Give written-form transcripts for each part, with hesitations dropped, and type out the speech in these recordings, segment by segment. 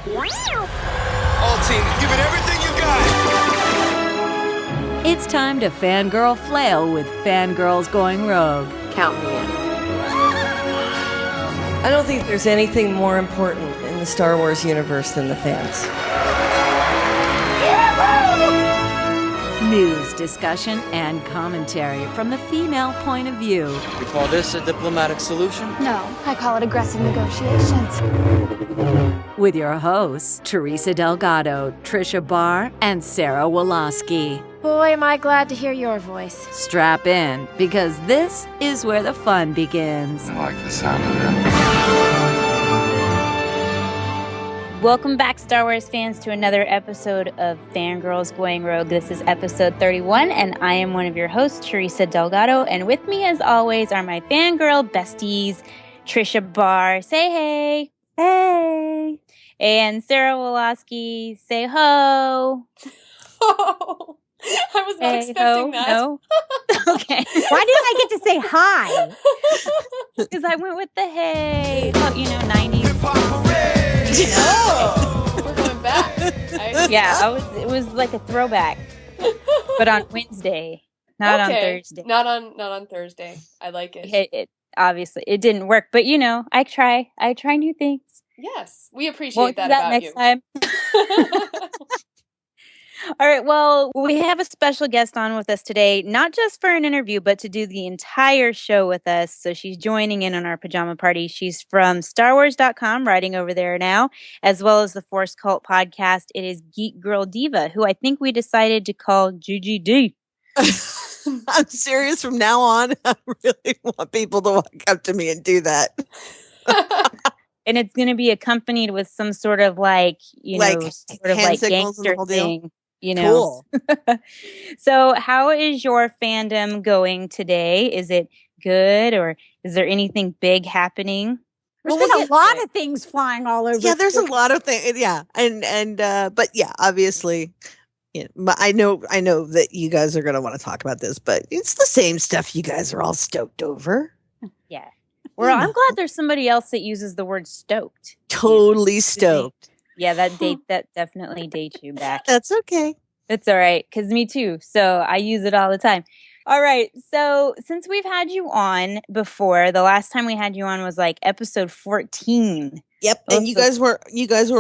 All team, give it everything you got. It's time to fangirl flail with Fangirls Going Rogue. Count me in. I don't think there's anything more important in the Star Wars universe than the fans. News, discussion, and commentary from the female point of view. You call this a diplomatic solution? No, I call it aggressive negotiations. With your hosts, Teresa Delgado, Tricia Barr, and Sarah Woloski. Boy, am I glad to hear your voice. Strap in, because this is where the fun begins. I like the sound of that. Welcome back, Star Wars fans, to another episode of Fangirls Going Rogue. This is episode 31, and I am one of your hosts, Teresa Delgado. And with me, as always, are my fangirl besties, Tricia Barr. Say hey. Hey. And Sarah Woloski. Say ho. Oh, I was not expecting that. No? Okay. Why didn't I get to say hi? Because I went with the hey. Oh, 90s. Oh, we're going back. Yeah, it was like a throwback. But on Wednesday, not on Thursday. Not on Thursday. I like it. It obviously it didn't work, but I try new things. Yes, we appreciate that about about next you. Time. All right, well, we have a special guest on with us today, not just for an interview, but to do the entire show with us. So she's joining in on our pajama party. She's from StarWars.com, writing over there now, as well as the Force Cult podcast. It is Geek Girl Diva, who I think we decided to call GGD. I'm serious from now on. I really want people to walk up to me and do that. And it's going to be accompanied with some sort of hand gangster signals and the whole deal? thing. Cool. So how is your fandom going today? Is it good, or is there anything big happening? There's been a lot of things flying all over. Yeah, there's a lot of things. Yeah. And but yeah, obviously, I know that you guys are going to want to talk about this, but it's the same stuff you guys are all stoked over. Yeah. Well, I'm glad there's somebody else that uses the word stoked. Totally stoked. Yeah, that definitely dates you back. That's okay. It's all right, because me too. So I use it all the time. All right. So since we've had you on before, the last time we had you on was like episode 14. Yep. And you guys were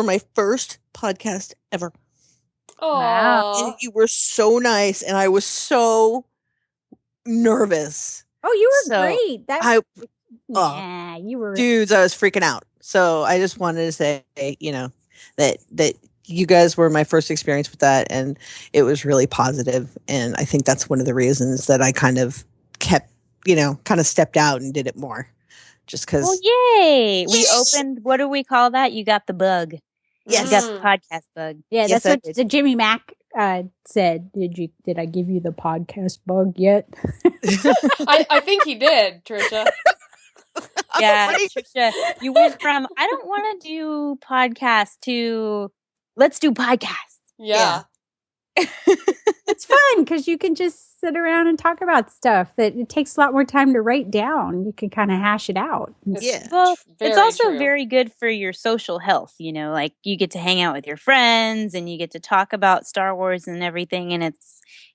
my first podcast ever. Oh, wow. And you were so nice, and I was so nervous. Oh, you were great. Yeah, you were. Dudes, I was freaking out. So I just wanted to say, that you guys were my first experience with that, and it was really positive. And I think that's one of the reasons that I kind of kept, kind of stepped out and did it more, just because. Well, yay! We opened. What do we call that? You got the bug. Yes, you got the podcast bug. Yeah, yes, that's what the Jimmy Mac said. Did I give you the podcast bug yet? I think he did, Tricia. Yeah, Tricia, you went from I don't want to do podcasts to let's do podcasts. Yeah. It's fun because you can just sit around and talk about stuff that it takes a lot more time to write down. You can kind of hash it out. Yeah. Well, it's also true. very good for your social health. Like you get to hang out with your friends and you get to talk about Star Wars and everything. And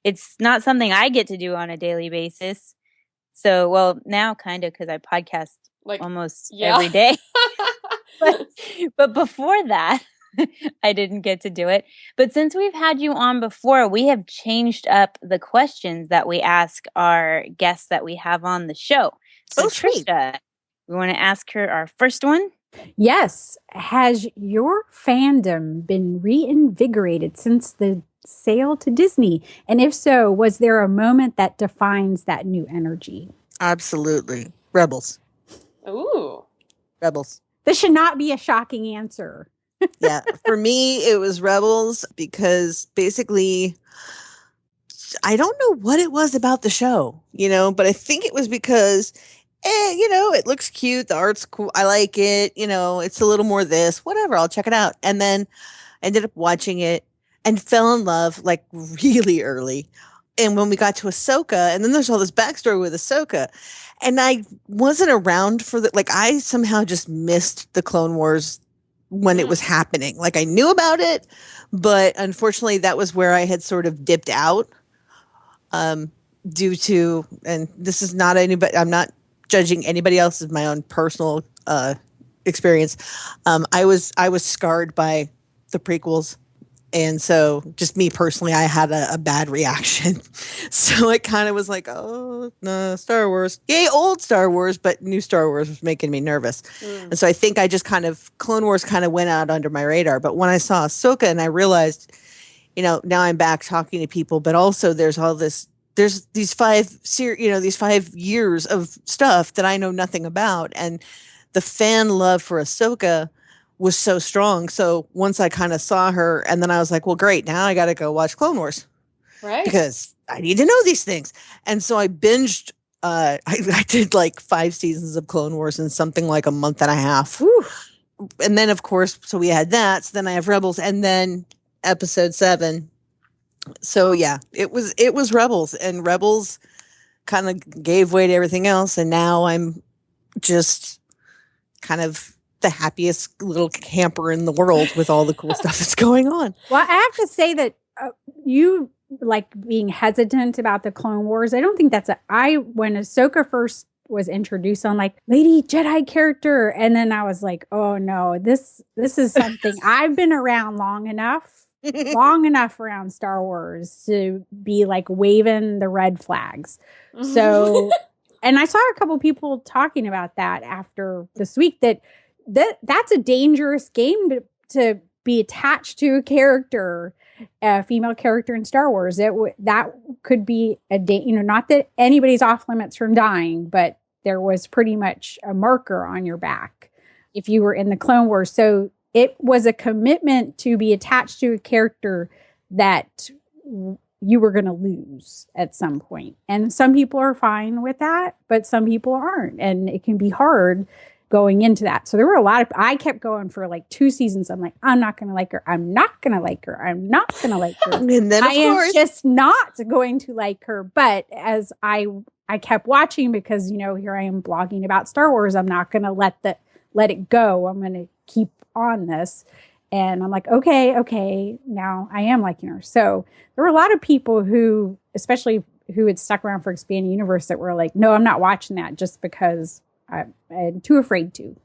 it's not something I get to do on a daily basis. So, well, now kind of because I podcast almost every day. but before that, I didn't get to do it. But since we've had you on before, we have changed up the questions that we ask our guests that we have on the show. So, Tricia, we want to ask her our first one. Yes. Has your fandom been reinvigorated since the sale to Disney? And if so, was there a moment that defines that new energy? Absolutely. Rebels. Ooh. Rebels. This should not be a shocking answer. Yeah. For me, it was Rebels because basically, I don't know what it was about the show, but I think it was because, it looks cute. The art's cool. I like it. It's a little more this, whatever. I'll check it out. And then I ended up watching it and fell in love like really early. And when we got to Ahsoka, and then there's all this backstory with Ahsoka, and I wasn't around for I somehow just missed the Clone Wars when it was happening. Like I knew about it, but unfortunately that was where I had sort of dipped out due to, and this is not anybody, I'm not judging anybody else's, my own personal experience. I was scarred by the prequels. And so just me personally, I had a bad reaction. So it kind of was like, oh, no, Star Wars. Yay, old Star Wars, but new Star Wars was making me nervous. And so I think I just Clone Wars kind of went out under my radar. But when I saw Ahsoka and I realized, now I'm back talking to people, but also there's these 5 years of stuff that I know nothing about. And the fan love for Ahsoka was so strong. So once I kind of saw her, and then I was like, well, great. Now I got to go watch Clone Wars. Right. Because I need to know these things. And so I binged, I did like 5 seasons of Clone Wars in something like a month and a half. Whew. And then of course, so we had that. So then I have Rebels and then episode 7. So yeah, it was Rebels, and Rebels kind of gave way to everything else. And now I'm just kind of the happiest little camper in the world with all the cool stuff that's going on. Well, I have to say that you like being hesitant about the Clone Wars. I don't think that's when Ahsoka first was introduced on like Lady Jedi character, and then I was like, oh no, this is something I've been around long enough around Star Wars to be like waving the red flags. So, and I saw a couple people talking about that after this week, that's a dangerous game to be attached to a female character in Star Wars. That could be not that anybody's off limits from dying, but there was pretty much a marker on your back if you were in the Clone Wars. So it was a commitment to be attached to a character that you were going to lose at some point. And some people are fine with that, but some people aren't. And it can be hard going into that. So there were I kept going for like 2 seasons. I'm like, I'm not going to like her. I'm not going to like her. I'm not going to like her. And then I am just not going to like her. But as I kept watching, because, here I am blogging about Star Wars, I'm not going to let it go. I'm going to keep on this. And I'm like, okay, now I am liking her. So there were a lot of people who, especially who had stuck around for Expanding Universe, that were like, no, I'm not watching that just because I'm too afraid to.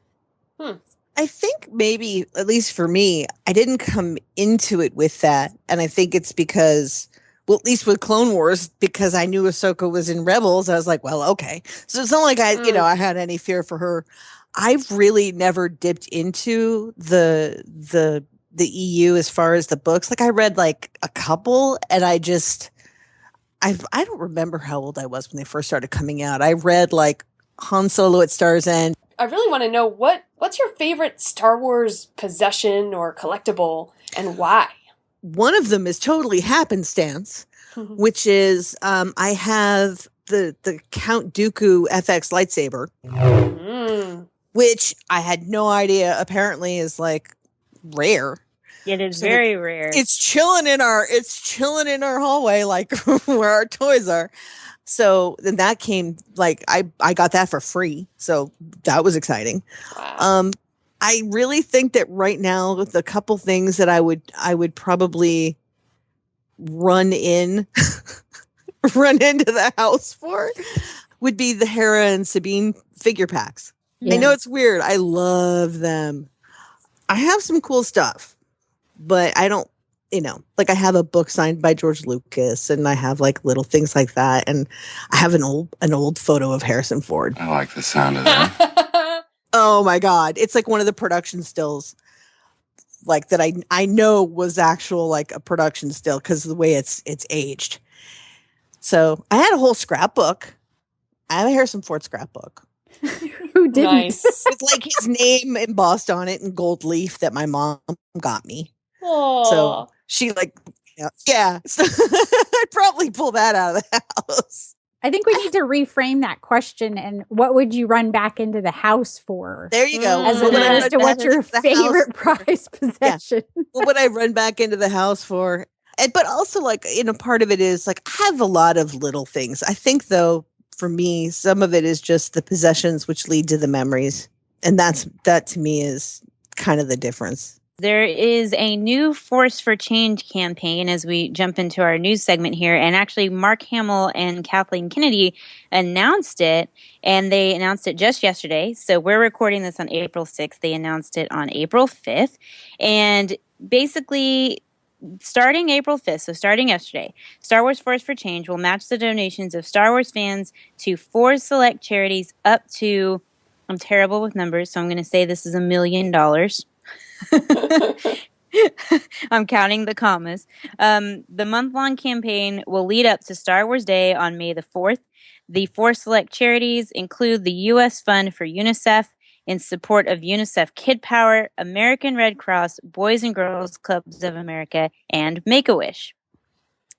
I think maybe, at least for me, I didn't come into it with that. And I think it's because, well, at least with Clone Wars, because I knew Ahsoka was in Rebels, I was like, well, okay. So it's not like I had any fear for her. I've really never dipped into the EU as far as the books. Like I read like a couple, and I don't remember how old I was when they first started coming out. I read like Han Solo at Star's End. I really want to know what's your favorite Star Wars possession or collectible, and why? One of them is totally happenstance, which is I have the Count Dooku FX lightsaber, which I had no idea apparently is like rare. It is very rare. It's chilling in our hallway, like where our toys are. So then that came, like I got that for free. So that was exciting. Wow. I really think that right now, with the couple things that I would probably run into the house for would be the Hera and Sabine figure packs. Yeah. I know it's weird. I love them. I have some cool stuff, but I don't, like I have a book signed by George Lucas, and I have like little things like that. And I have an old photo of Harrison Ford. I like the sound of that. Oh my God. It's like one of the production stills, like that I know was actual, like a production still, because of the way it's aged. So I had a whole scrapbook. I have a Harrison Ford scrapbook. Who didn't? Nice. With like his name embossed on it in gold leaf that my mom got me. Aww. So she yeah. So I'd probably pull that out of the house. I think we need to reframe that question. And what would you run back into the house for? There you go. As opposed to what's your favorite prized possession? Yeah. What would I run back into the house for? But also, like, part of it is like I have a lot of little things. I think, though, for me, some of it is just the possessions which lead to the memories. And that to me is kind of the difference. There is a new Force for Change campaign as we jump into our news segment here. And actually, Mark Hamill and Kathleen Kennedy announced it, and they announced it just yesterday. So we're recording this on April 6th. They announced it on April 5th. And basically, starting April 5th, so starting yesterday, Star Wars Force for Change will match the donations of Star Wars fans to 4 select charities up to, I'm terrible with numbers, so I'm going to say this is $1 million. I'm counting the commas. The month-long campaign will lead up to Star Wars Day on May the 4th. The 4 select charities include the U.S. Fund for UNICEF in support of UNICEF Kid Power, American Red Cross, Boys and Girls Clubs of America, and Make-A-Wish.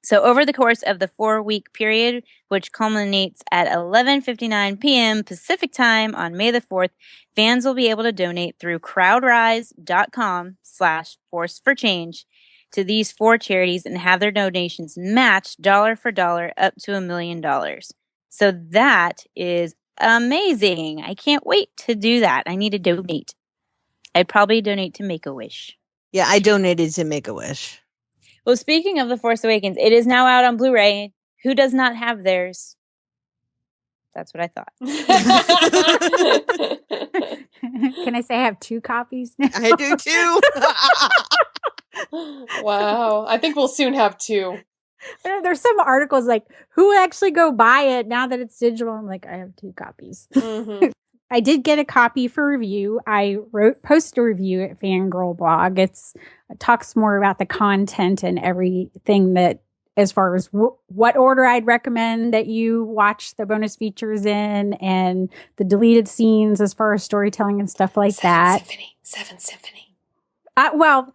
So over the course of the 4-week period, which culminates at 11:59 p.m. Pacific time on May the 4th, fans will be able to donate through crowdrise.com/forceforchange to these 4 charities and have their donations matched dollar for dollar up to $1 million. So that is amazing. I can't wait to do that. I need to donate. I'd probably donate to Make-A-Wish. Yeah, I donated to Make-A-Wish. Well, speaking of The Force Awakens, it is now out on Blu-ray. Who does not have theirs? That's what I thought. Can I say I have 2 copies now? I do too. Wow. I think we'll soon have 2. There's some articles like, who actually go buy it now that it's digital? I'm like, I have 2 copies. Mm-hmm. I did get a copy for review. I posted a review at Fangirl blog. It talks more about the content and everything that, as far as what order I'd recommend that you watch the bonus features in, and the deleted scenes as far as storytelling and stuff like that. Seventh Symphony. Well,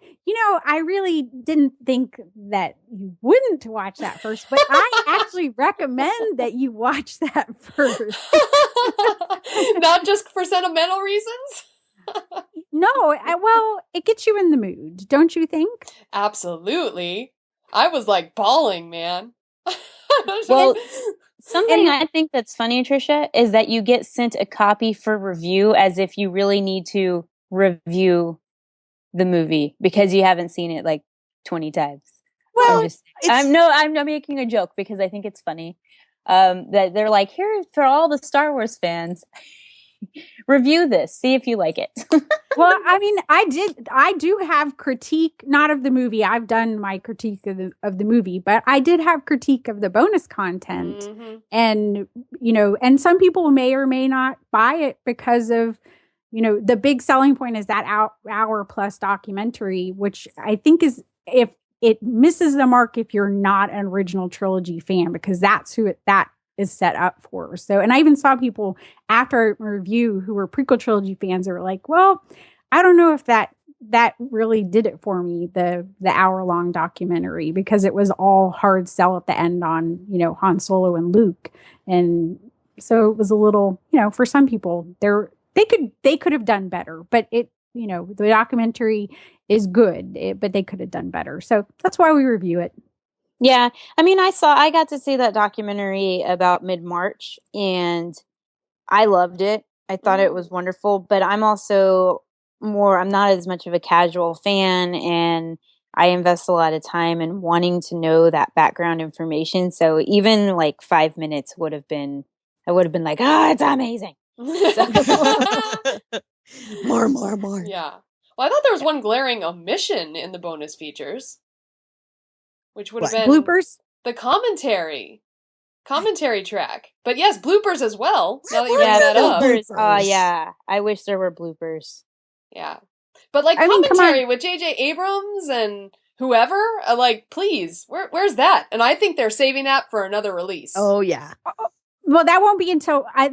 I really didn't think that you wouldn't watch that first, but I actually recommend that you watch that first. Not just for sentimental reasons? No, well, it gets you in the mood, don't you think? Absolutely. I was like bawling, man. Well, something I think that's funny, Tricia, is that you get sent a copy for review as if you really need to review the movie because you haven't seen it like 20 times. Well, I'm not making a joke because I think it's funny. That they're like, here for all the Star Wars fans, review this, see if you like it. Well, I mean, I do have critique, not of the movie. I've done my critique of the movie, but I did have critique of the bonus content. Mm-hmm. And, and some people may or may not buy it because of, the big selling point is that hour plus documentary, which I think is, if it misses the mark if you're not an original trilogy fan, because that's who that is set up for. So, and I even saw people after a review who were prequel trilogy fans that were like, well, I don't know if that really did it for me, the hour-long documentary, because it was all hard sell at the end on, Han Solo and Luke. And so it was a little, for some people they could have done better, but the documentary is good, but they could have done better. So that's why we review it. Yeah. I mean, I got to see that documentary about mid-March and I loved it. I thought it was wonderful, but I'm also I'm not as much of a casual fan, and I invest a lot of time in wanting to know that background information. So even like 5 minutes I would have been like, it's amazing. More. Yeah. Well, I thought there was one glaring omission in the bonus features, which would have been bloopers, the commentary track. But yes, bloopers as well. Now that you bring that up. Bloopers. Oh yeah, I wish there were bloopers. Yeah, but like commentary with J.J. Abrams and whoever, please, where's that? And I think they're saving that for another release. Oh yeah. Well, that won't be until I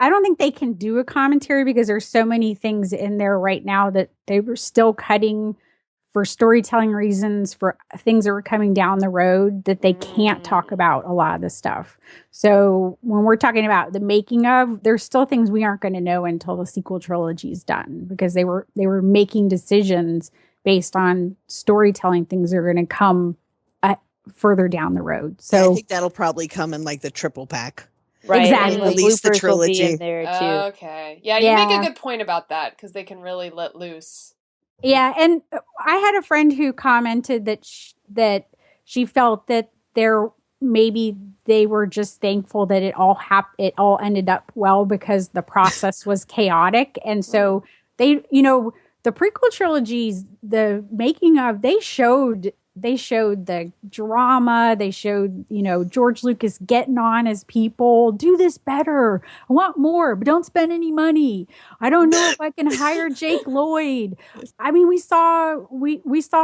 don't think they can do a commentary because there's so many things in there right now that they were still cutting for storytelling reasons, for things that were coming down the road that they can't talk about a lot of the stuff. So when we're talking about the making of, there's still things we aren't going to know until the sequel trilogy is done, because they were making decisions based on storytelling things that are going to come further down the road. So I think that'll probably come in like the triple pack. Right. Exactly. And the Release the bloopers will be trilogy. in there too. Okay. Yeah, you make a good point about that because they can really let loose. Yeah, and I had a friend who commented that she felt that maybe they were just thankful that it all ended up well because the process was chaotic, and so they, the prequel trilogies, the making of, they showed the drama. They showed, George Lucas getting on as people. Do this better. I want more, but don't spend any money. I don't know if I can hire Jake Lloyd. I mean, we saw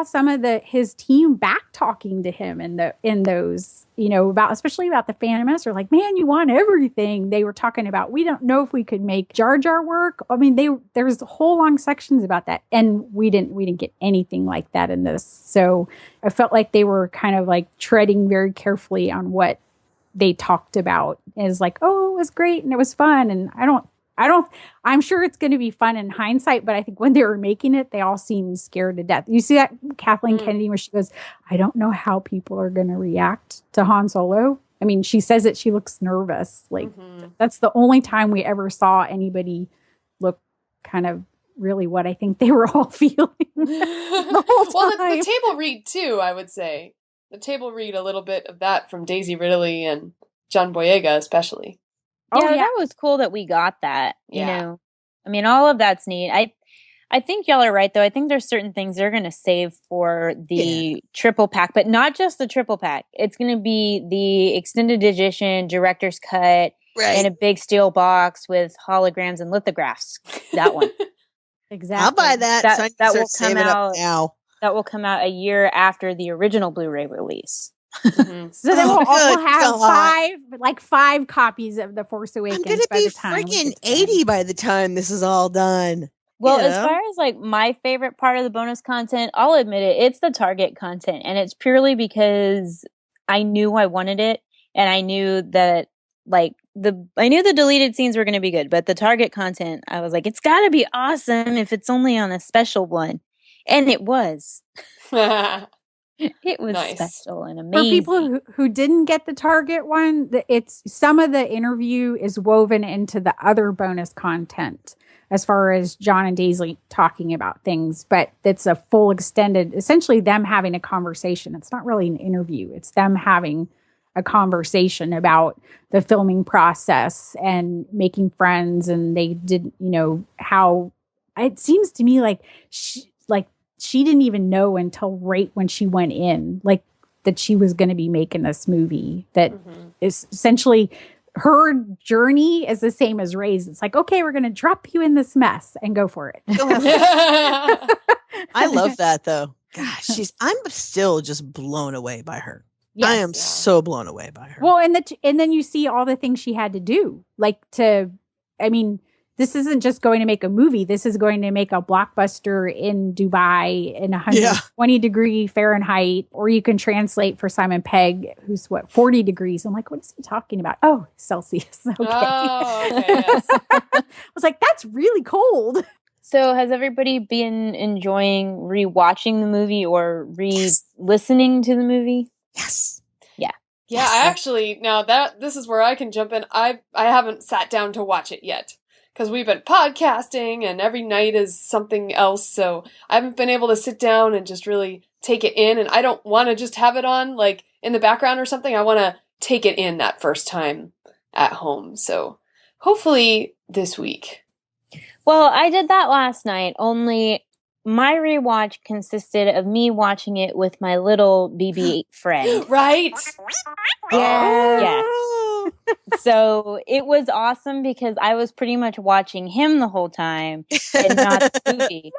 some of his team back talking to him in those, especially about the Phantom Menace. They're like, man, you want everything. They were talking about, we don't know if we could make Jar Jar work. I mean, there's whole long sections about that, and we didn't get anything like that in this. So I felt like they were kind of like treading very carefully on what they talked about. It's like, oh, it was great and it was fun. And I'm sure it's going to be fun in hindsight, but I think when they were making it, they all seemed scared to death. You see that Kathleen Kennedy where she goes, I don't know how people are going to react to Han Solo. I mean, she says that she looks nervous. Like that's the only time we ever saw anybody look kind of really what I think they were all feeling the whole time. Well, the table read too, I would say. The table read a little bit of that from Daisy Ridley and John Boyega especially. Yeah, that was cool that we got that, you know. I mean, all of that's neat. I think y'all are right, though. I think there's certain things they're going to save for the triple pack, but not just the triple pack. It's going to be the extended edition, director's cut, in a big steel box with holograms and lithographs. That one. Exactly. I'll buy that. That So will come out now. That will come out a year after the original Blu-ray release. So then we'll have five copies of The Force Awakens. I'm gonna be freaking 80 by the time this is all done. Well, as far as like my favorite part of the bonus content, I'll admit it's the Target content, and it's purely because I knew I wanted it, and I knew that I knew the deleted scenes were going to be good, but the Target content, I was like, it's got to be awesome if it's only on a special one, and it was. It was special and amazing. For people who didn't get the Target one, it's some of the interview is woven into the other bonus content as far as John and Daisy talking about things, but it's a full extended, essentially them having a conversation. It's not really an interview. It's them having a conversation about the filming process and making friends. And they did, how it seems to me like she didn't even know until right when she went in, like that she was going to be making this movie. That is essentially her journey is the same as Rey's. It's like, okay, we're going to drop you in this mess and go for it. I love that though. Gosh, I'm still just blown away by her. Yes, I am so blown away by her. Well, and then you see all the things she had to do, this isn't just going to make a movie. This is going to make a blockbuster in Dubai in 120 degree Fahrenheit, or you can translate for Simon Pegg, who's 40 degrees. I'm like, what is he talking about? Oh, Celsius. Okay. Oh, okay, yes. I was like, that's really cold. So has everybody been enjoying rewatching the movie or re-listening to the movie? Yes. Yeah. Yeah, I actually, now this is where I can jump in. I haven't sat down to watch it yet, because we've been podcasting and every night is something else. So I haven't been able to sit down and just really take it in. And I don't want to just have it on like in the background or something. I want to take it in that first time at home. So hopefully this week. Well, I did that last night, only my rewatch consisted of me watching it with my little BB-8 friend. Right? Yes. So it was awesome because I was pretty much watching him the whole time and not the movie.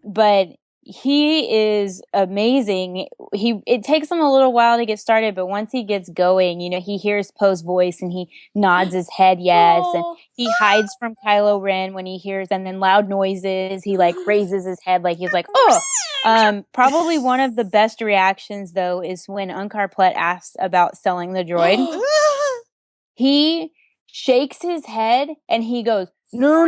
But he is amazing. It takes him a little while to get started, but once he gets going, he hears Poe's voice and he nods his head yes. Aww. And he hides from Kylo Ren when he hears, and then loud noises. He raises his head like he's like, oh. Probably one of the best reactions though is when Unkar Plutt asks about selling the droid. He shakes his head and he goes, no,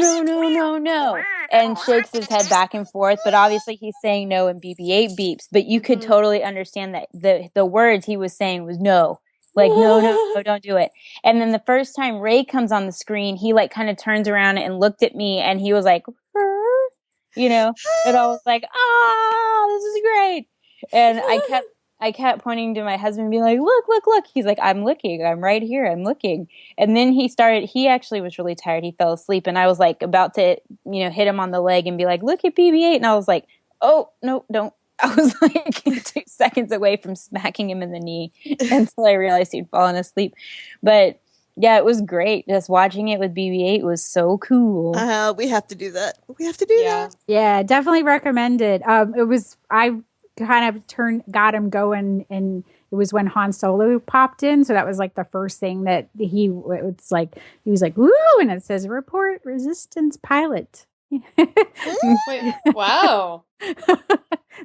and shakes his head back and forth. But obviously he's saying no and BB-8 beeps. But you could totally understand that the words he was saying was no. Like, no, don't do it. And then the first time Ray comes on the screen, he like kind of turns around and looked at me and he was like, you know, and I was like, this is great. And I kept pointing to my husband and being like, look. He's like, I'm looking. I'm right here. I'm looking. And then he actually was really tired. He fell asleep. And I was like about to, hit him on the leg and be like, look at BB-8. And I was like, oh, no, don't. I was like 2 seconds away from smacking him in the knee until I realized he'd fallen asleep. But yeah, it was great. Just watching it with BB-8 was so cool. We have to do that. We have to do that. Yeah, definitely recommend it. I kind of got him going, and it was when Han Solo popped in. So that was like the first thing that he was like, woo, and it says report resistance pilot. Wait, wow.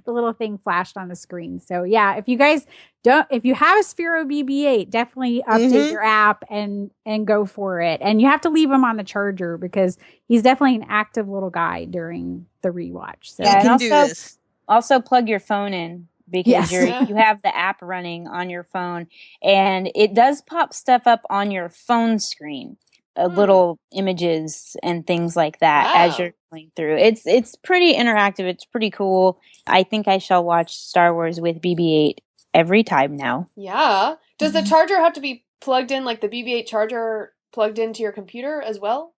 The little thing flashed on the screen. So yeah, if you have a Sphero BB-8, definitely update your app and go for it. And you have to leave him on the charger because he's definitely an active little guy during the rewatch. So yeah, you can do this. Also plug your phone in because you have the app running on your phone, and it does pop stuff up on your phone screen. Little images and things like that as you're going through. It's pretty interactive. It's pretty cool. I think I shall watch Star Wars with BB-8 every time now. Yeah. Does the charger have to be plugged in, like the BB-8 charger plugged into your computer as well?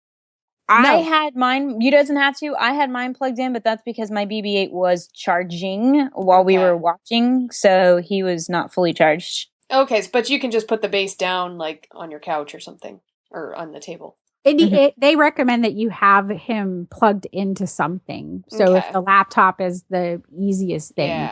I had mine. You doesn't have to. I had mine plugged in, but that's because my BB-8 was charging while we were watching, so he was not fully charged. Okay, but you can just put the base down, like on your couch or something. Or on the table. They recommend that you have him plugged into something. So if the laptop is the easiest thing.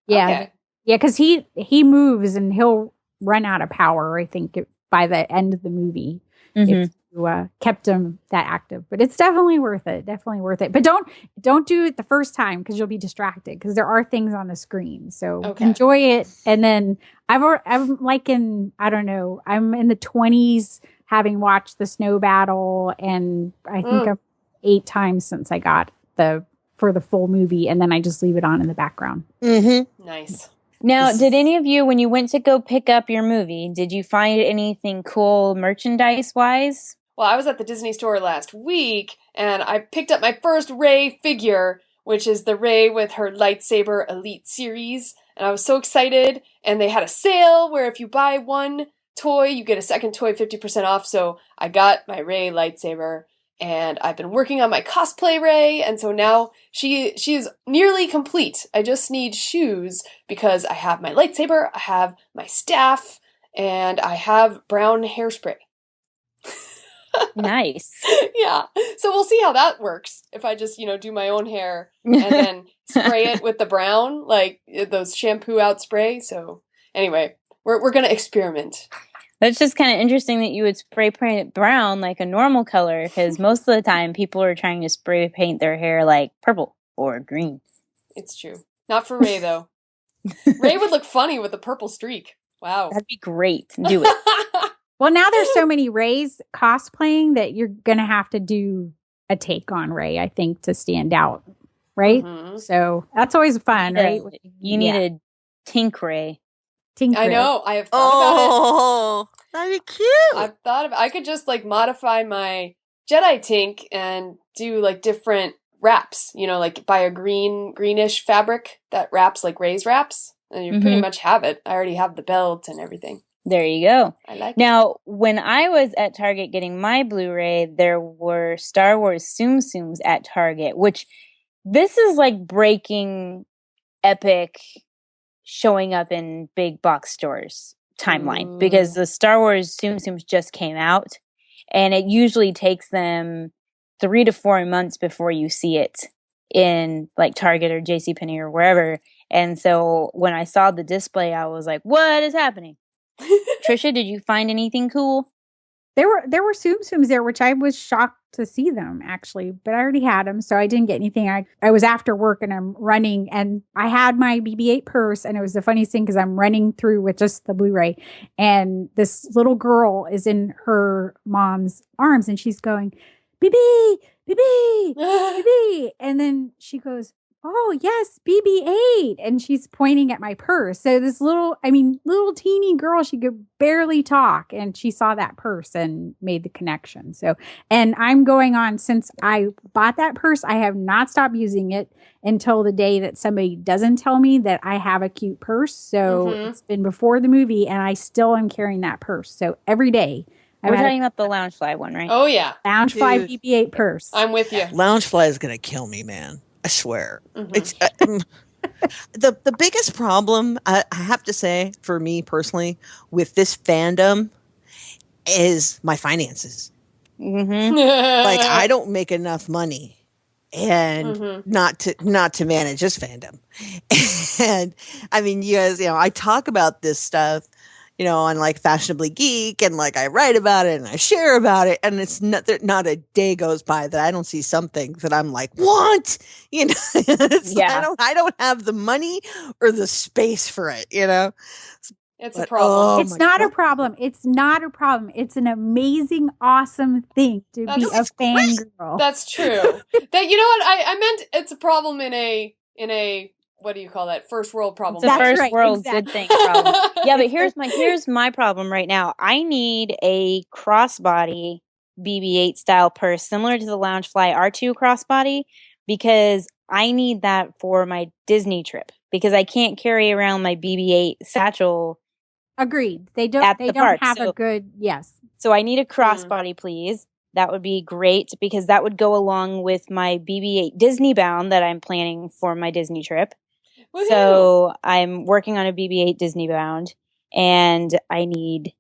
Yeah, because he moves and he'll run out of power, I think, by the end of the movie. If you kept him that active. But it's definitely worth it. But don't do it the first time because you'll be distracted because there are things on the screen. So enjoy it. And then I'm like I'm in the 20s having watched the snow battle, and I think I'm 8 times since I got for the full movie, and then I just leave it on in the background. Nice. Now, did any of you, when you went to go pick up your movie, did you find anything cool merchandise-wise? Well, I was at the Disney store last week, and I picked up my first Rey figure, which is the Rey with her lightsaber Elite series, and I was so excited, and they had a sale where if you buy one toy, you get a second toy 50% off, so I got my Rey lightsaber, and I've been working on my cosplay Rey, and so now she is nearly complete. I just need shoes, because I have my lightsaber, I have my staff, and I have brown hairspray. Nice. Yeah, so we'll see how that works, if I just, do my own hair, and then spray it with the brown, like those shampoo out spray, so anyway. We're going to experiment. It's just kind of interesting that you would spray paint it brown like a normal color, because most of the time people are trying to spray paint their hair like purple or green. It's true. Not for Rey, though. Rey would look funny with a purple streak. Wow. That'd be great. Do it. Well, now there's so many Reys cosplaying that you're going to have to do a take on Rey, I think, to stand out. Right? Mm-hmm. So that's always fun, right? You need a Tink Rey. I know. I have thought about it. That'd be cute. I've thought about. I could just like modify my Jedi Tink and do like different wraps. Like buy a greenish fabric that wraps like Rey's wraps, and you pretty much have it. I already have the belt and everything. There you go. I like Now, when I was at Target getting my Blu-ray, there were Star Wars Tsum Tsums at Target, which this is like breaking epic showing up in big box stores timeline, because the Star Wars Tsum Tsums just came out, and it usually takes them 3 to 4 months before you see it in like Target or JCPenney or wherever. And so when I saw the display, I was like, what is happening? Tricia, did you find anything cool? There were Tsum Tsums there, which I was shocked to see them actually, but I already had them, so I didn't get anything. I was after work and I'm running, and I had my BB-8 purse, and it was the funniest thing because I'm running through with just the Blu-ray, and this little girl is in her mom's arms, and she's going, BB, BB, BB, and then she goes, oh yes, BB-8, wait. And she's pointing at my purse. So this little teeny girl, she could barely talk. And she saw that purse and made the connection. So, and I'm going on, since I bought that purse, I have not stopped using it until the day that somebody doesn't tell me that I have a cute purse. So it's been before the movie and I still am carrying that purse. So every day. We're talking about the Loungefly one, right? Oh, yeah. Loungefly BB-8 purse. I'm with you. Loungefly is going to kill me, man. I swear. It's the biggest problem, I have to say, for me personally, with this fandom is my finances. Like, I don't make enough money and not to manage this fandom. And I mean, you guys, I talk about this stuff, on like Fashionably Geek, and like I write about it and I share about it, and it's not a day goes by that I don't see something that I'm like, what? I don't have the money or the space for it, It's a problem. It's not a problem. It's not a problem. It's an amazing, awesome thing to be a fangirl. That's true. That, you know what? I meant it's a problem in a what do you call that? First world problem. It's a first world good thing problem. Yeah, but here's my problem right now. I need a crossbody BB-8 style purse similar to the Loungefly R2 crossbody, because I need that for my Disney trip, because I can't carry around my BB-8 satchel. Agreed. They don't have a good, yes. So I need a crossbody, please. That would be great, because that would go along with my BB-8 Disney bound that I'm planning for my Disney trip. Woo-hoo. So I'm working on a BB-8 Disney bound, and I need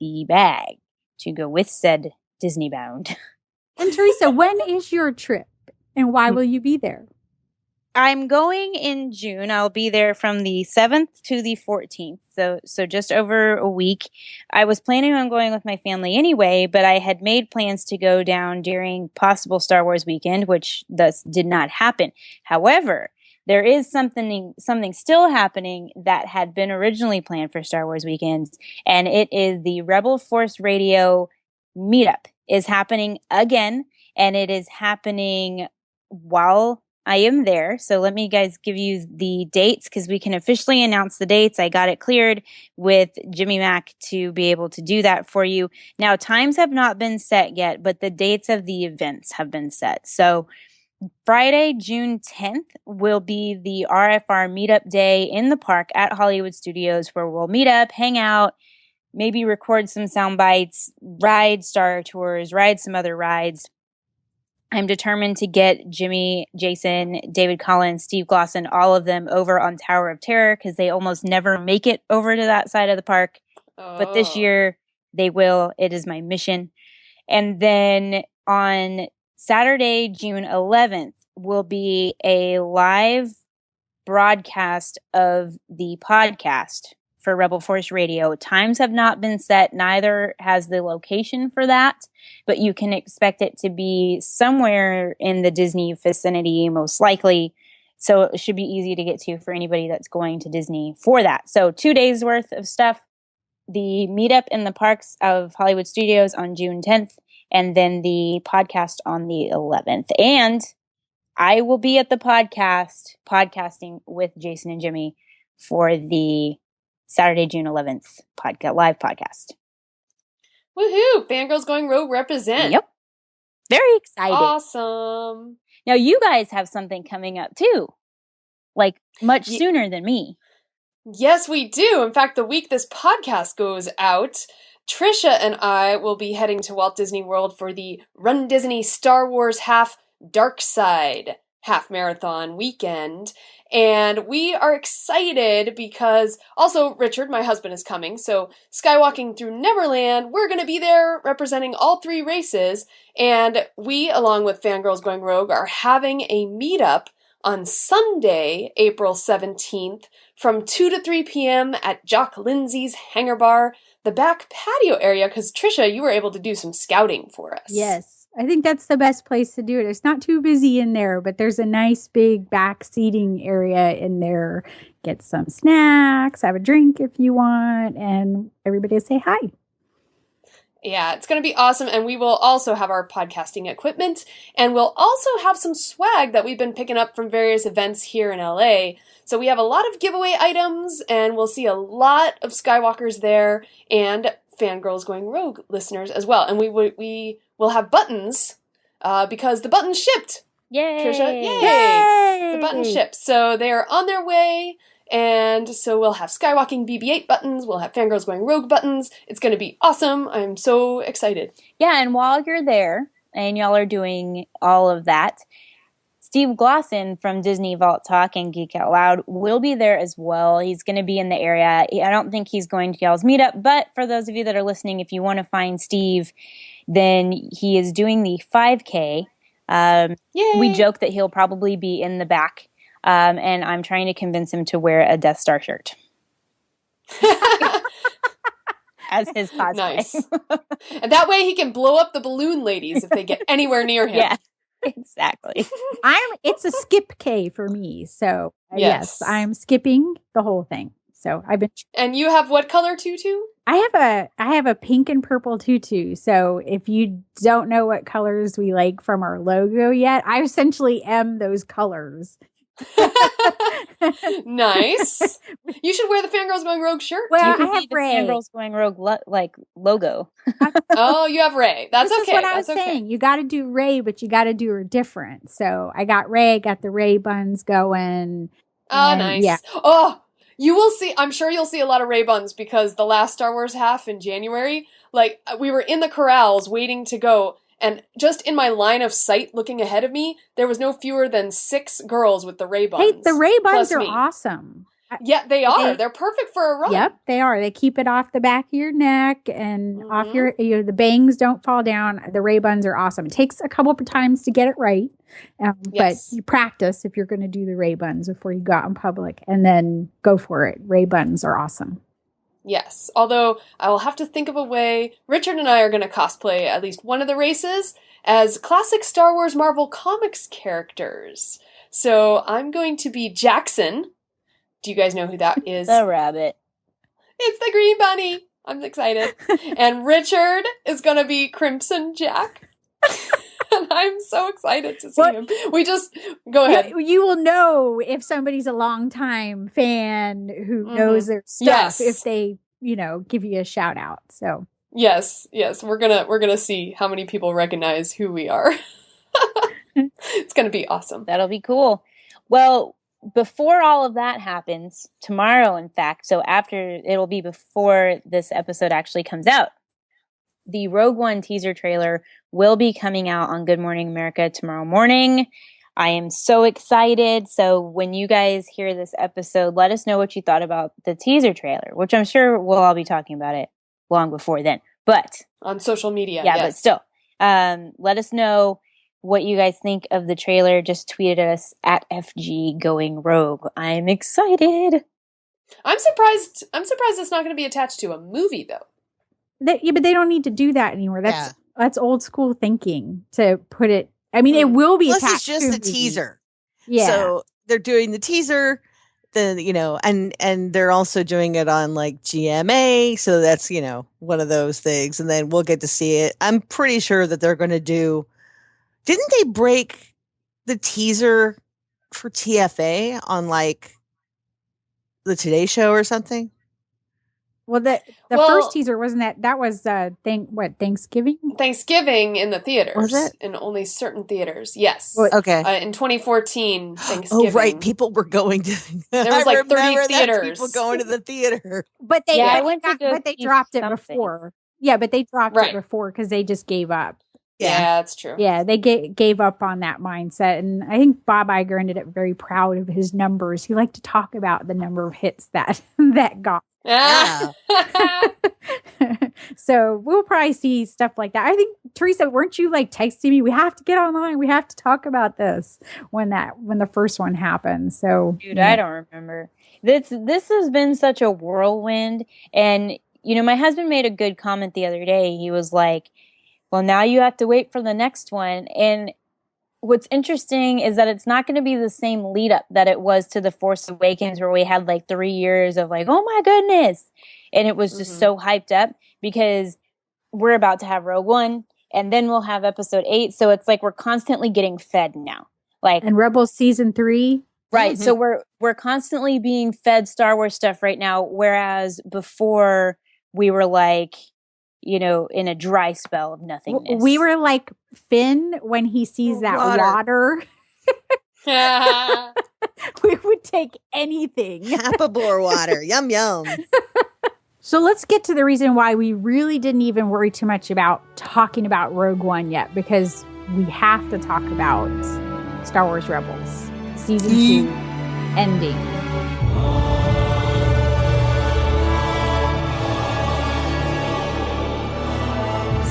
the bag to go with said Disney bound. And Teresa, when is your trip, and why will you be there? I'm going in June. I'll be there from the 7th to the 14th. So just over a week. I was planning on going with my family anyway, but I had made plans to go down during possible Star Wars weekend, which thus did not happen. However, there is something still happening that had been originally planned for Star Wars weekends, and it is the Rebel Force Radio Meetup is happening again, and it is happening while I am there. So let me guys give you the dates, because we can officially announce the dates. I got it cleared with Jimmy Mac to be able to do that for you. Now, times have not been set yet, but the dates of the events have been set. So Friday, June 10th will be the RFR Meetup Day in the park at Hollywood Studios, where we'll meet up, hang out, maybe record some sound bites, ride Star Tours, ride some other rides. I'm determined to get Jimmy, Jason, David Collins, Steve Glosson, all of them over on Tower of Terror, because they almost never make it over to that side of the park. But this year they will. It is my mission. And then on Saturday, June 11th, will be a live broadcast of the podcast for Rebel Force Radio. Times have not been set, neither has the location for that, but you can expect it to be somewhere in the Disney vicinity, most likely. So it should be easy to get to for anybody that's going to Disney for that. So 2 days worth of stuff. The meetup in the parks of Hollywood Studios on June 10th, and then the podcast on the 11th. And I will be at the podcasting with Jason and Jimmy for the Saturday, June 11th live podcast. Woohoo! Fangirls Going Rogue represent. Yep. Very excited. Awesome. Now you guys have something coming up too. Like much sooner than me. Yes, we do. In fact, the week this podcast goes out, Tricia and I will be heading to Walt Disney World for the runDisney Star Wars Dark Side half marathon weekend. And we are excited because also Richard, my husband, is coming. So Skywalking Through Neverland, we're going to be there representing all three races. And we, along with Fangirls Going Rogue, are having a meetup on Sunday, April 17th from 2 to 3 p.m. at Jock Lindsay's Hangar Bar, the back patio area, because Tricia, you were able to do some scouting for us. Yes. I think that's the best place to do it. It's not too busy in there, but there's a nice big back seating area in there. Get some snacks, have a drink if you want, and everybody say hi. Yeah, it's going to be awesome, and we will also have our podcasting equipment, and we'll also have some swag that we've been picking up from various events here in LA. So we have a lot of giveaway items, and we'll see a lot of Skywalkers there, and Fangirls Going Rogue listeners as well. And we will have buttons, because the buttons shipped. Yay! Tricia, yay! Yay! The buttons shipped, so they are on their way. And so we'll have Skywalking BB-8 buttons, we'll have Fangirls Going Rogue buttons. It's going to be awesome. I'm so excited. Yeah, and while you're there, and y'all are doing all of that, Steve Glosson from Disney Vault Talk and Geek Out Loud will be there as well. He's going to be in the area. I don't think he's going to y'all's meetup, but for those of you that are listening, if you want to find Steve, then he is doing the 5K. We joke that he'll probably be in the back. And I'm trying to convince him to wear a Death Star shirt as his cosplay. Nice. And that way he can blow up the balloon ladies if they get anywhere near him. Yeah, exactly. It's a skip K for me. So yes, I'm skipping the whole thing. So I've been. And you have what color tutu? I have a pink and purple tutu. So if you don't know what colors we like from our logo yet, I essentially am those colors. Nice. You should wear the Fangirls Going Rogue shirt. Well, I I have have the Ray. Fangirls Going Rogue logo. Oh, you have Ray. That's this okay. Is what I That's was okay. saying. You got to do Ray, but you got to do her different. So I got Ray. I got the Ray buns going. Oh, nice. Yeah. Oh, you will see. I'm sure you'll see a lot of Ray buns because the last Star Wars half in January, like we were in the corrals waiting to go. And just in my line of sight looking ahead of me, there was no fewer than 6 girls with the Ray buns. Hey, the Ray buns plus are me. awesome. Yeah, they are. They're perfect for a run. Yep, they are. They keep it off the back of your neck and off your, the bangs don't fall down. The Ray buns are awesome. It takes a couple of times to get it right, but you practice if you're going to do the Ray buns before you go out in public, and then go for it. Ray buns are awesome. Yes, although I will have to think of a way. Richard and I are going to cosplay at least one of the races as classic Star Wars Marvel Comics characters. So I'm going to be Jackson. Do you guys know who that is? The rabbit. It's the Green Bunny. I'm excited. And Richard is going to be Crimson Jack. And I'm so excited to see him. We just go ahead. You will know if somebody's a longtime fan who knows their stuff if they, give you a shout out. So yes, we're gonna see how many people recognize who we are. It's gonna be awesome. That'll be cool. Well, before all of that happens, tomorrow, in fact, so it'll be before this episode actually comes out, the Rogue One teaser trailer will be coming out on Good Morning America tomorrow morning. I am so excited. So when you guys hear this episode, let us know what you thought about the teaser trailer, which I'm sure we'll all be talking about it long before then. But on social media, yeah, but still, let us know what you guys think of the trailer. Just tweet at us at FG Going Rogue. I'm excited. I'm surprised it's not going to be attached to a movie though. But they don't need to do that anymore. That's old school thinking to put it. I mean, it will be. Plus, attached it's just to a teaser. Yeah. So they're doing the teaser, and they're also doing it on like GMA. So that's one of those things, and then we'll get to see it. I'm pretty sure that they're going to do. Didn't they break the teaser for TFA on like the Today Show or something? Well, the first teaser wasn't that was Thanksgiving? Thanksgiving in the theaters. Was it? In only certain theaters. Yes. Okay. In 2014, Thanksgiving. Oh, right. People were going to. There was like 30 theaters. People going to the theater. But they they dropped it something. before. Yeah, but they dropped it before because they just gave up. Yeah, that's true. Yeah, they gave up on that mindset. And I think Bob Iger ended up very proud of his numbers. He liked to talk about the number of hits that got. Yeah. So we'll probably see stuff like that. I think, Teresa, weren't you like texting me? We have to get online. We have to talk about this when the first one happens. So, dude, I don't remember. This has been such a whirlwind. And, my husband made a good comment the other day. He was like, well, now you have to wait for the next one. And what's interesting is that it's not going to be the same lead up that it was to The Force Awakens, where we had like 3 years of like, oh my goodness. And it was just so hyped up because we're about to have Rogue One, and then we'll have Episode 8. So it's like we're constantly getting fed now. Like, And Rebels season 3. right. Mm-hmm. So we're constantly being fed Star Wars stuff right now, whereas before we were like, you know, in a dry spell of nothingness. We were like Finn when he sees that water. We would take anything. Appleblore water. Yum, yum. So let's get to the reason why we really didn't even worry too much about talking about Rogue One yet, because we have to talk about Star Wars Rebels season 2 ending.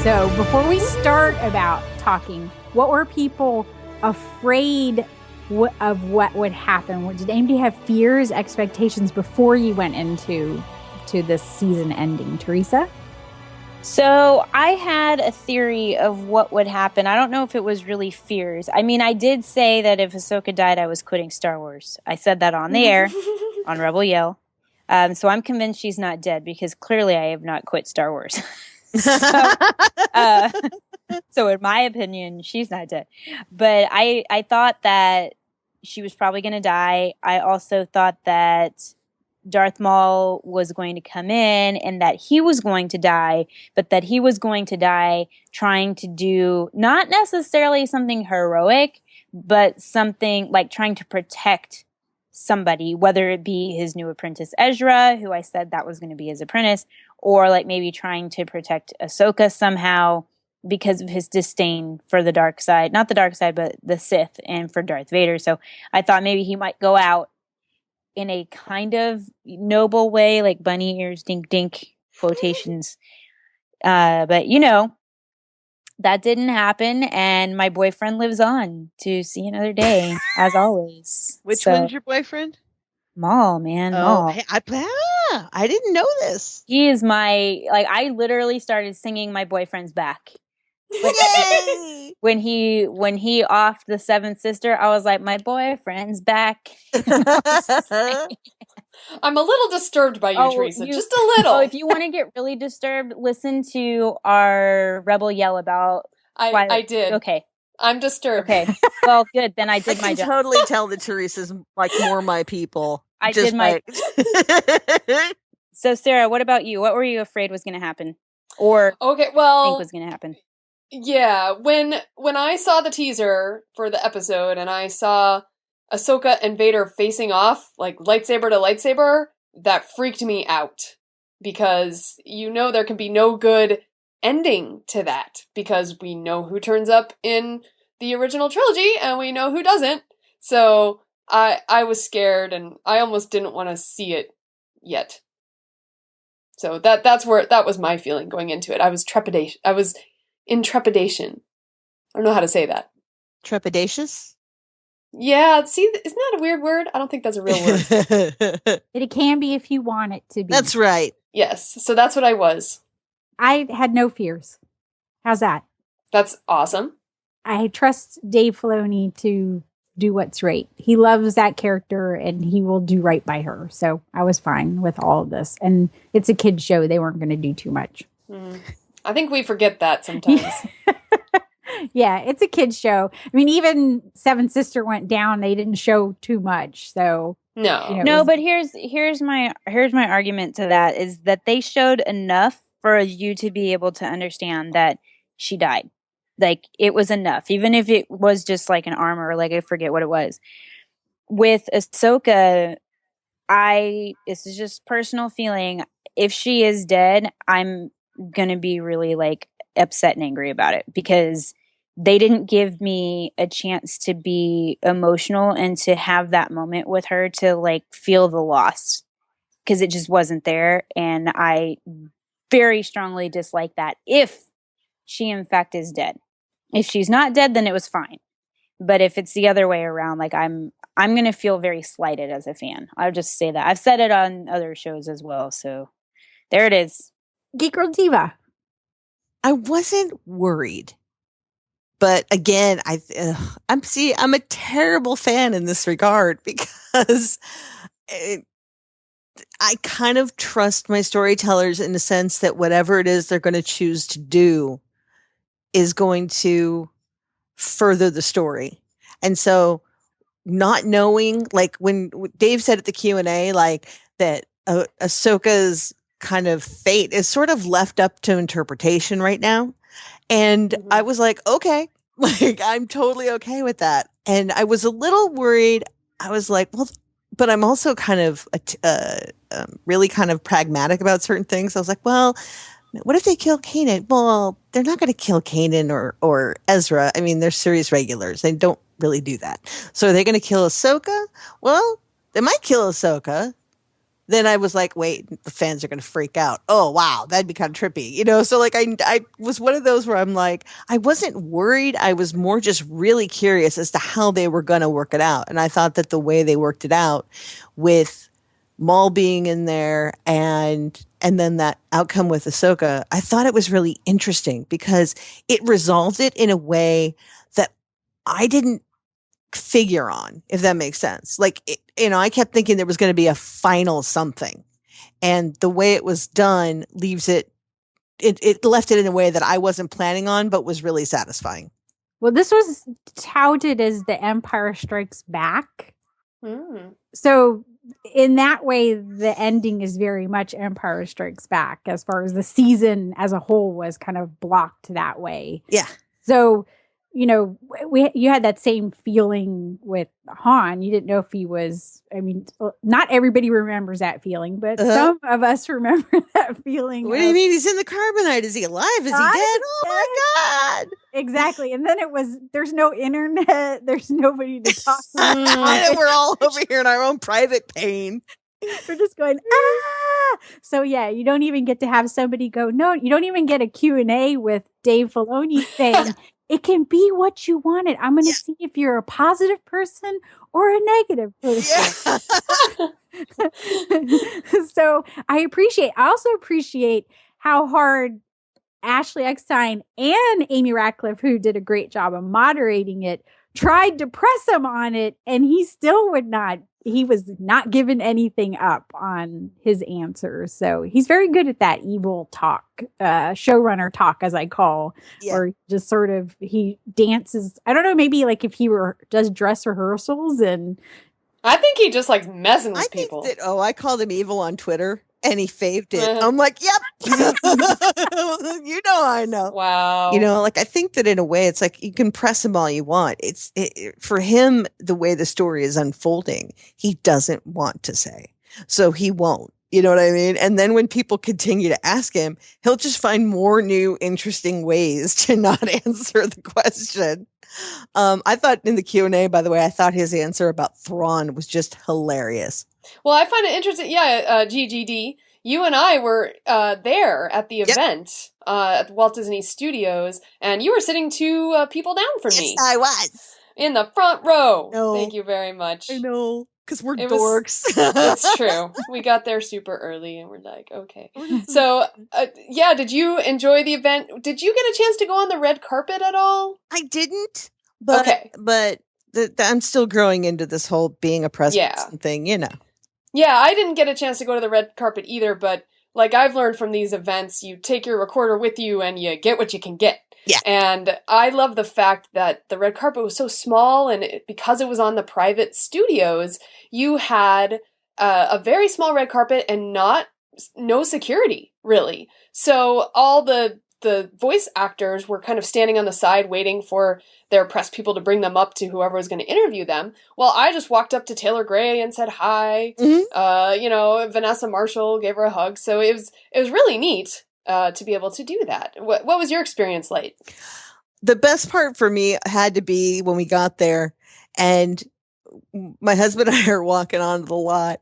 So before we start about talking, what were people afraid of what would happen? Did anybody have fears, expectations before you went into this season ending? Teresa? So I had a theory of what would happen. I don't know if it was really fears. I mean, I did say that if Ahsoka died, I was quitting Star Wars. I said that on the air on Rebel Yell. So I'm convinced she's not dead, because clearly I have not quit Star Wars. So in my opinion, she's not dead. But I thought that she was probably going to die. I also thought that Darth Maul was going to come in and that he was going to die, but that he was going to die trying to do not necessarily something heroic, but something like trying to protect somebody, whether it be his new apprentice Ezra, who I said that was going to be his apprentice, or like maybe trying to protect Ahsoka somehow because of his disdain for the dark side, not the dark side, but the Sith, and for Darth Vader. So I thought maybe he might go out in a kind of noble way, like bunny ears, dink, dink, quotations. But, you know, that didn't happen, and my boyfriend lives on to see another day, as always. Which one's your boyfriend? Maul, man, Maul. Hey, I didn't know this. He is I literally started singing my boyfriend's back. Yay! When he offed the seventh sister, I was like, my boyfriend's back. I'm a little disturbed by you, Teresa. Just a little. Oh, if you want to get really disturbed, listen to our Rebel Yell about Twilight. I did. Okay. I'm disturbed. Okay. Well, good. Then I did my job. I can totally tell that Teresa's like more my people. I did my... So, Sarah, what about you? What were you afraid was going to happen? Or think was going to happen? Yeah, when I saw the teaser for the episode and I saw Ahsoka and Vader facing off, like lightsaber to lightsaber, that freaked me out. Because you know there can be no good ending to that. Because we know who turns up in the original trilogy and we know who doesn't. So I was scared and I almost didn't want to see it yet. So that was my feeling going into it. I was in trepidation. I don't know how to say that. Trepidatious? Yeah, see, isn't that a weird word? I don't think that's a real word. It can be if you want it to be. That's right. Yes, so that's what I was. I had no fears. How's that? That's awesome. I trust Dave Filoni to do what's right. He loves that character and he will do right by her. So I was fine with all of this. And it's a kid's show. They weren't going to do too much. I think we forget that sometimes. Yeah, it's a kid's show. I mean, even Seven Sister went down. They didn't show too much. So no. But here's my argument to that is that they showed enough for you to be able to understand that she died. Like, it was enough, even if it was just like an arm or like I forget what it was. With Ahsoka, this is just personal feeling. If she is dead, I'm gonna be really like upset and angry about it because they didn't give me a chance to be emotional and to have that moment with her to like feel the loss because it just wasn't there. And I very strongly dislike that if she in fact is dead. If she's not dead, then it was fine. But if it's the other way around, like I'm going to feel very slighted as a fan. I'll just say that. I've said it on other shows as well. So there it is. Geek Girl Diva. I wasn't worried. But again, I'm a terrible fan in this regard because I kind of trust my storytellers in the sense that whatever it is they're going to choose to do is going to further the story. And so not knowing, like when Dave said at the Q&A, like that Ahsoka's kind of fate is sort of left up to interpretation right now. And I was like, okay, like I'm totally okay with that. And I was a little worried. I was like, well, but I'm also kind of really kind of pragmatic about certain things. I was like, well, what if they kill Kanan? Well, they're not going to kill Kanan or Ezra. I mean, they're series regulars. They don't really do that. So are they going to kill Ahsoka? Well, they might kill Ahsoka. Then I was like, wait, the fans are going to freak out. Oh, wow, that'd be kind of trippy. You know, so like I was one of those where I'm like, I wasn't worried. I was more just really curious as to how they were going to work it out. And I thought that the way they worked it out with Maul being in there and then that outcome with Ahsoka, I thought it was really interesting because it resolved it in a way that I didn't figure on, if that makes sense. Like, I kept thinking there was going to be a final something, and the way it was done leaves it left it in a way that I wasn't planning on, but was really satisfying. Well, this was touted as The Empire Strikes Back. So in that way, the ending is very much Empire Strikes Back as far as the season as a whole was kind of blocked that way. Yeah. So, you had that same feeling with Han. You didn't know if he was, not everybody remembers that feeling, but some of us remember that feeling. What do you mean? He's in the carbonite. Is he alive? Is he dead? Oh my God. Exactly. And then there's no internet. There's nobody to talk to. We're all over here in our own private pain. We're just going, ah! So yeah, you don't even get to have somebody go, no, you don't even get a Q&A with Dave Filoni saying, it can be what you wanted. I'm going to see if you're a positive person or a negative person. Yeah. So I also appreciate how hard Ashley Eckstein and Amy Ratcliffe, who did a great job of moderating it, tried to press him on it, and he still would not. He was not given anything up on his answers. So he's very good at that evil talk, showrunner talk, as I call, or just sort of, he dances. I don't know, maybe like if he does dress rehearsals, and I think he just like messing with people. I called him evil on Twitter. And he faved it. I'm like, yep. I know. Wow. Like I think that in a way, it's like you can press him all you want. For him, the way the story is unfolding, he doesn't want to say. So he won't. You know what I mean? And then when people continue to ask him, he'll just find more new, interesting ways to not answer the question. I thought in the Q&A, by the way, I thought his answer about Thrawn was just hilarious. Well, I find it interesting. Yeah, GGD, you and I were there at the event at Walt Disney Studios, and you were sitting 2 people down from me. Yes, I was. In the front row. No. Thank you very much. I know, because we're dorks. It's true. We got there super early, and we're like, okay. So, did you enjoy the event? Did you get a chance to go on the red carpet at all? I didn't, but I'm still growing into this whole being a press person thing, Yeah, I didn't get a chance to go to the red carpet either, but like I've learned from these events, you take your recorder with you and you get what you can get. Yeah. And I love the fact that the red carpet was so small, and because it was on the private studios, you had a very small red carpet and no security, really. So all the voice actors were kind of standing on the side waiting for their press people to bring them up to whoever was going to interview them. Well, I just walked up to Taylor Gray and said hi. Mm-hmm. Vanessa Marshall gave her a hug. So it was really neat to be able to do that. What was your experience like? The best part for me had to be when we got there and my husband and I are walking onto the lot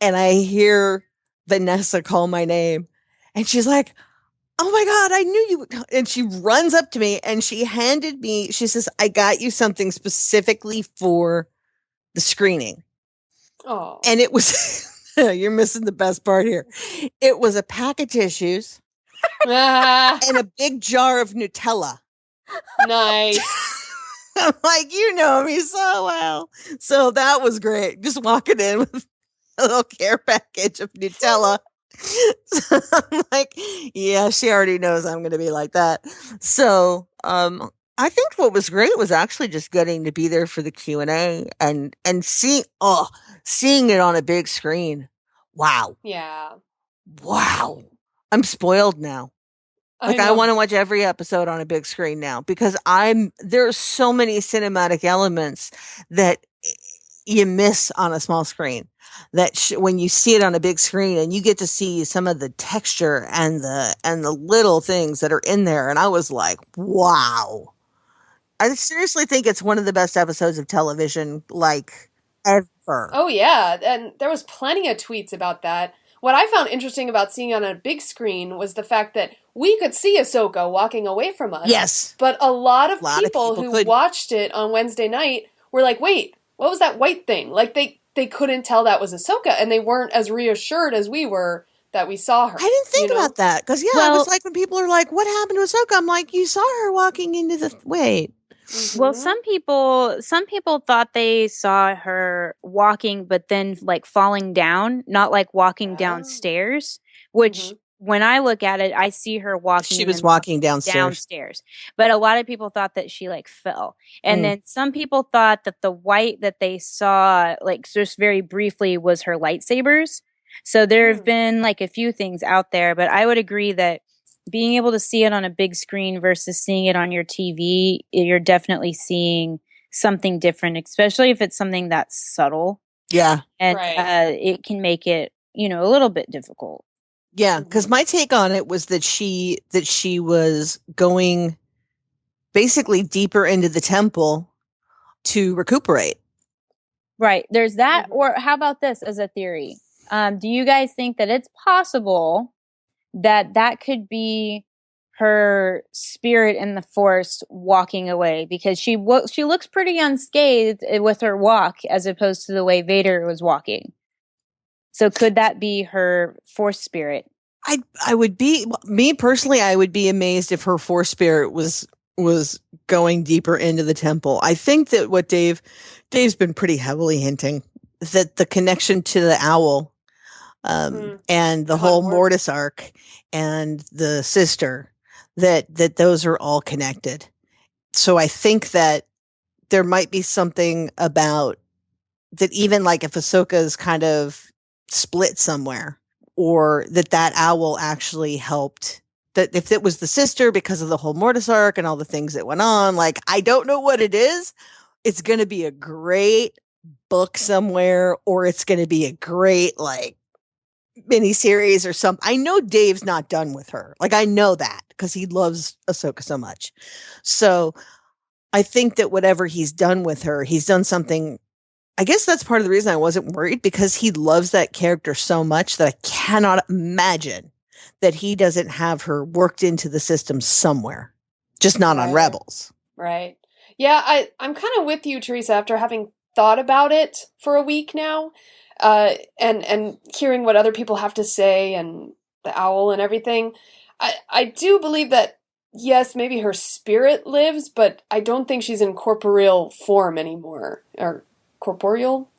and I hear Vanessa call my name and she's like, oh my God, I knew you. And she runs up to me and she says, I got you something specifically for the screening. Oh. And it was, you're missing the best part here. It was a pack of tissues and a big jar of Nutella. Nice. I'm like, you know me so well. So that was great. Just walking in with a little care package of Nutella. So I'm like, yeah, she already knows I'm going to be like that. So, I think what was great was actually just getting to be there for the Q&A and seeing it on a big screen. Wow. Yeah. Wow. I'm spoiled now. Like I want to watch every episode on a big screen now because there are so many cinematic elements that you miss on a small screen that when you see it on a big screen and you get to see some of the texture and the little things that are in there. And I was like, wow. I seriously think it's one of the best episodes of television, like, ever. Oh, yeah. And there was plenty of tweets about that. What I found interesting about seeing it on a big screen was the fact that we could see Ahsoka walking away from us. Yes. But a lot of people who watched it on Wednesday night were like, wait, what was that white thing? Like, they couldn't tell that was Ahsoka, and they weren't as reassured as we were that we saw her. I didn't think about that. Because, it was like when people are like, what happened to Ahsoka? I'm like, you saw her walking into the... Wait. Mm-hmm. Well, some people thought they saw her walking, but then like falling down, not like walking downstairs, which when I look at it, I see her walking. She was walking downstairs. But a lot of people thought that she like fell. And then some people thought that the white that they saw, like just very briefly, was her lightsabers. So there have been like a few things out there, but I would agree that being able to see it on a big screen versus seeing it on your TV, you're definitely seeing something different, especially if it's something that's subtle. Yeah. And it can make it, a little bit difficult. Yeah, because my take on it was that she was going basically deeper into the temple to recuperate. Right. There's that. Or how about this as a theory? Do you guys think that it's possible that could be her spirit in the Force walking away? Because she looks pretty unscathed with her walk as opposed to the way Vader was walking. So could that be her Force spirit? I would be, me personally, I would be amazed if her Force spirit was going deeper into the temple. I think that what Dave's been pretty heavily hinting, that the connection to the owl and the whole Mortis arc and the sister, that those are all connected. So I think that there might be something about that, even like if Ahsoka's kind of split somewhere, or that owl actually helped, that if it was the sister because of the whole Mortis arc and all the things that went on, like, I don't know what it is. It's going to be a great book somewhere, or it's going to be a great, like, miniseries or something. I know Dave's not done with her. Like, I know that because he loves Ahsoka so much. So I think that whatever he's done with her, he's done something. I guess that's part of the reason I wasn't worried, because he loves that character so much that I cannot imagine that he doesn't have her worked into the system somewhere, just not on Rebels. Right. Yeah, I'm kind of with you, Teresa, after having thought about it for a week now, and hearing what other people have to say and the owl and everything. I do believe that, yes, maybe her spirit lives, but I don't think she's in corporeal form anymore, or corporeal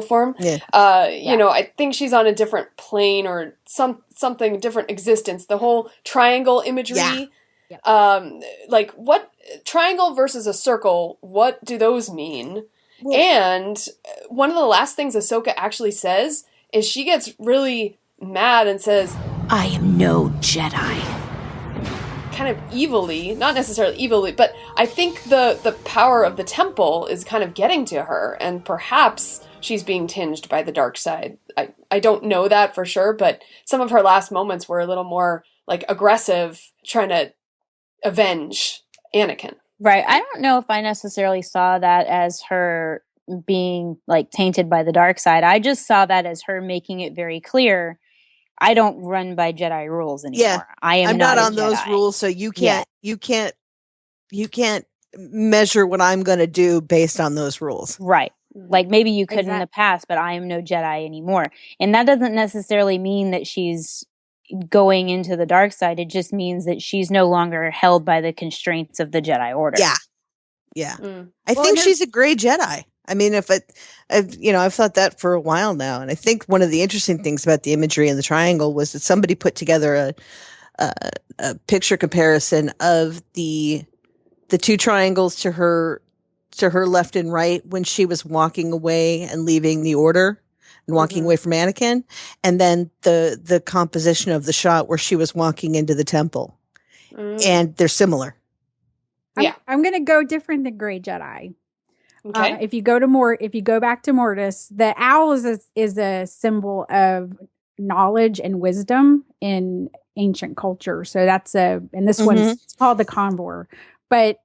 form. Yeah. You know, I think she's on a different plane or something different existence. The whole triangle imagery. Yeah. Like, what triangle versus a circle, what do those mean? Well, and one of the last things Ahsoka actually says is she gets really mad and says, I am no Jedi. Kind of evilly, not necessarily evilly, but I think the power of the temple is kind of getting to her, and perhaps she's being tinged by the dark side. I don't know that for sure, but some of her last moments were a little more like aggressive, trying to avenge Anakin. Right. I don't know if I necessarily saw that as her being like tainted by the dark side. I just saw that as her making it very clear, I don't run by Jedi rules anymore. Yeah, I'm not on those rules, so you can't measure what I'm going to do based on those rules. Right. Like maybe you could in the past, but I am no Jedi anymore. And that doesn't necessarily mean that she's going into the dark side. It just means that she's no longer held by the constraints of the Jedi Order. Yeah. Yeah. I think she's a gray Jedi. I mean, I've thought that for a while now, and I think one of the interesting things about the imagery in the triangle was that somebody put together a picture comparison of the two triangles to her left and right when she was walking away and leaving the Order and walking away from Anakin, and then the composition of the shot where she was walking into the temple, and they're similar. I'm going to go different than Grey Jedi. Okay. If you go back to Mortis, the owl is a symbol of knowledge and wisdom in ancient culture. So and this one's it's called the Convor. But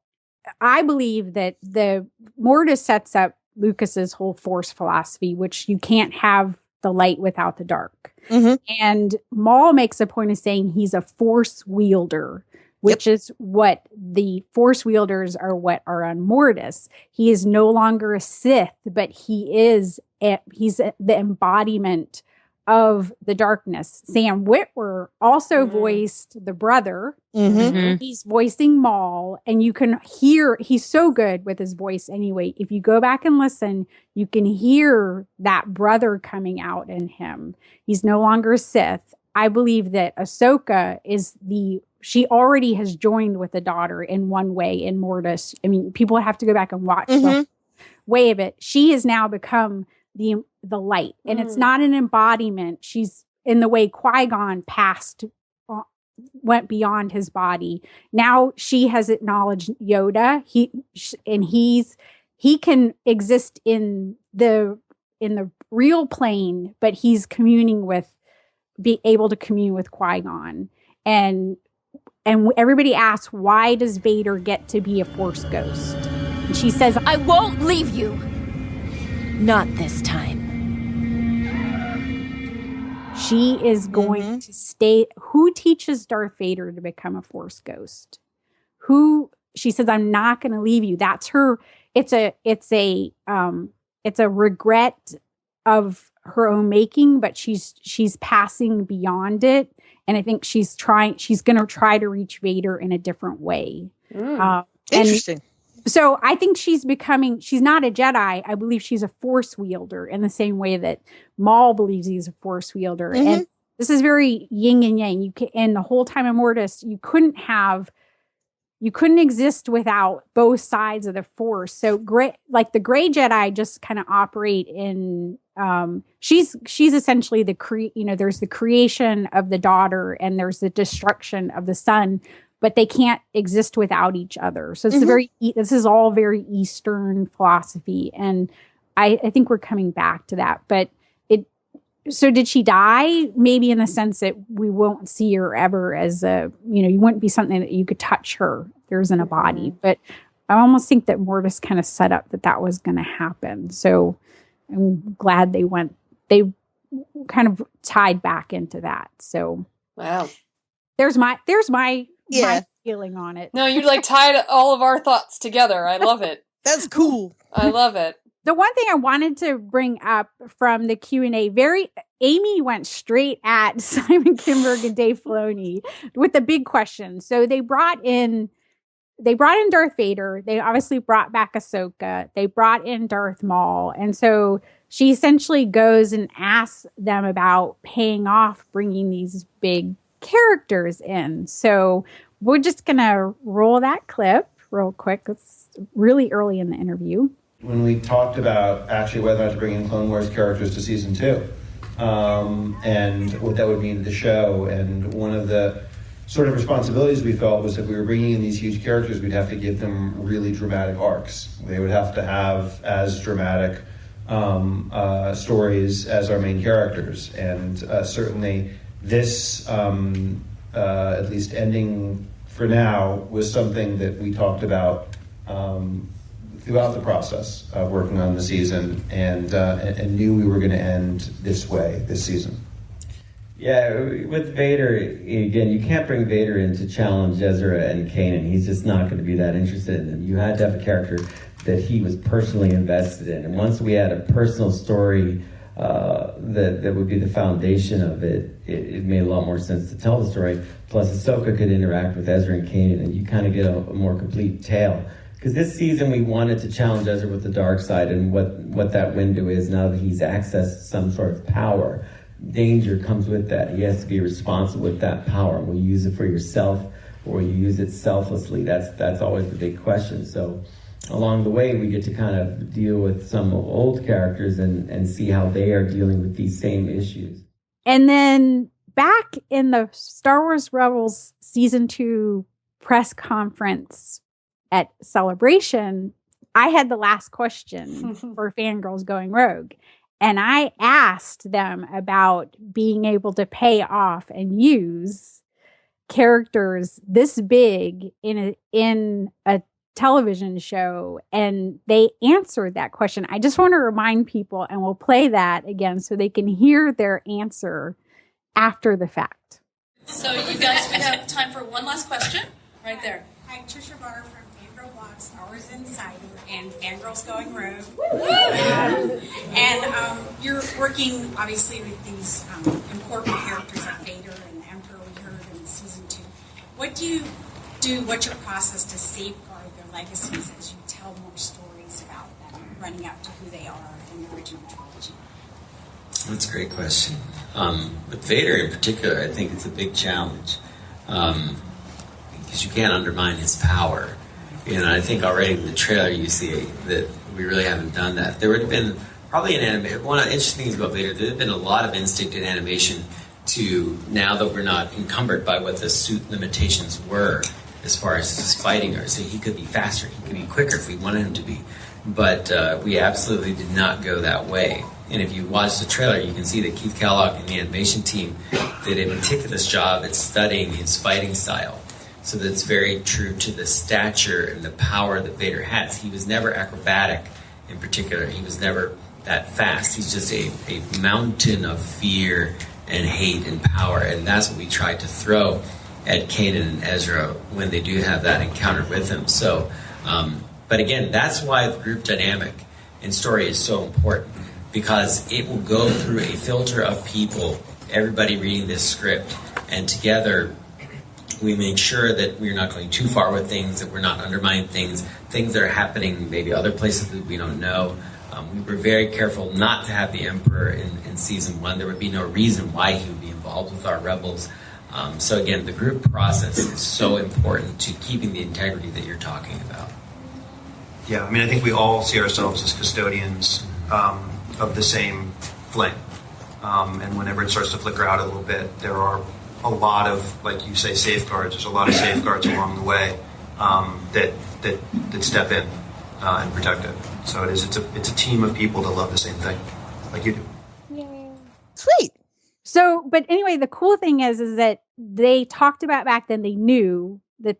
I believe that the Mortis sets up Lucas's whole Force philosophy, which you can't have the light without the dark. And Maul makes a point of saying he's a Force wielder, which is what the Force wielders are on Mortis. He is no longer a Sith, but he's the embodiment of the darkness. Sam Witwer also voiced the brother. He's voicing Maul, and you can hear, he's so good with his voice anyway. If you go back and listen, you can hear that brother coming out in him. He's no longer a Sith. I believe that Ahsoka she already has joined with the daughter in one way in Mortis. I mean, people have to go back and watch the way of it. She has now become the light, and it's not an embodiment. She's in the way Qui-Gon went beyond his body. Now she has acknowledged Yoda. He can exist in the real plane, but he's be able to commune with Qui-Gon. And everybody asks, why does Vader get to be a Force ghost? And she says, I won't leave you. Not this time. She is going to stay. Who teaches Darth Vader to become a Force ghost? She says, I'm not going to leave you. That's her. It's a regret of her own making, but she's passing beyond it. And I think she's going to try to reach Vader in a different way. Interesting. So I think she's not a Jedi. I believe she's a Force wielder in the same way that Maul believes he's a Force wielder. And this is very yin and yang. And the whole time in Mortis, you couldn't exist without both sides of the Force. So the Grey Jedi just kind of operate in, she's essentially there's the creation of the daughter and there's the destruction of the son, but they can't exist without each other. So it's this is all very Eastern philosophy. And I think we're coming back to that, but so did she die? Maybe in the sense that we won't see her ever as you wouldn't be something that you could touch her. There isn't a body, but I almost think that Mortis kind of set up that was going to happen. So I'm glad they kind of tied back into that. So wow, there's my feeling on it. No, you tied all of our thoughts together. I love it. That's cool. I love it. The one thing I wanted to bring up from the Q&A, Amy went straight at Simon Kinberg and Dave Filoni with the big question. So they brought in Darth Vader. They obviously brought back Ahsoka. They brought in Darth Maul. And so she essentially goes and asks them about paying off bringing these big characters in. So we're just going to roll that clip real quick. It's really early in the interview. When we talked about actually whether or not to bring in Clone Wars characters to season 2 and what that would mean to the show, and one of the sort of responsibilities we felt was if we were bringing in these huge characters, we'd have to give them really dramatic arcs. They would have to have as dramatic stories as our main characters, and certainly this, at least ending for now, was something that we talked about throughout the process of working on the season, and knew we were going to end this way this season. Yeah, with Vader, again, you can't bring Vader in to challenge Ezra and Kanan. He's just not going to be that interested in him. You had to have a character that he was personally invested in. And once we had a personal story that would be the foundation of it, it made a lot more sense to tell the story. Plus, Ahsoka could interact with Ezra and Kanan, and you kind of get a more complete tale. Because this season we wanted to challenge Ezra with the dark side and what that window is now that he's accessed some sort of power. Danger comes with that. He has to be responsible with that power. Will you use it for yourself or will you use it selflessly? That's always the big question. So along the way, we get to kind of deal with some old characters and see how they are dealing with these same issues. And then back in the Star Wars Rebels Season 2 press conference at Celebration, I had the last question for Fangirls Going Rogue. And I asked them about being able to pay off and use characters this big in a television show, and they answered that question. I just want to remind people, and we'll play that again so they can hear their answer after the fact. So you guys, we have time for one last question right there. Hi, Tricia Barr from Fangirl Blog, Star Wars Insider, and Fangirls Going Rogue. And you're working, obviously, with these important characters like Vader and the Emperor we heard in Season 2. What do you do, what's your process to safeguard their legacies as you tell more stories about them, running up to who they are in the original trilogy? That's a great question. With Vader in particular, I think it's a big challenge. Because you can't undermine his power. And I think already in the trailer you see that we really haven't done that. There would have been probably an animation. One of the interesting things about Vader, there have been a lot of instinct in animation to, now that we're not encumbered by what the suit limitations were as far as his fighting are. So he could be faster, he could be quicker if we wanted him to be. But we absolutely did not go that way. And if you watch the trailer, you can see that Keith Kellogg and the animation team did a meticulous job at studying his fighting style. So that's very true to the stature and the power that Vader has. He was never acrobatic in particular. He was never that fast. He's just a mountain of fear and hate and power. And that's what we tried to throw at Kanan and Ezra when they do have that encounter with him. So, but again, that's why the group dynamic in story is so important, because it will go through a filter of people, everybody reading this script, and together we make sure that we're not going too far with things, that we're not undermining things that are happening maybe other places that we don't know. We were very careful not to have the Emperor in Season 1. There would be no reason why he would be involved with our rebels. So again, the group process is so important to keeping the integrity that you're talking about. Yeah, I mean, I think we all see ourselves as custodians of the same flame. And whenever it starts to flicker out a little bit, there are a lot of, like you say, safeguards. There's a lot of safeguards along the way that step in and protect it. So it's a team of people that love the same thing, like you do. Yay. Sweet. So, but anyway, the cool thing is that they talked about back then, they knew that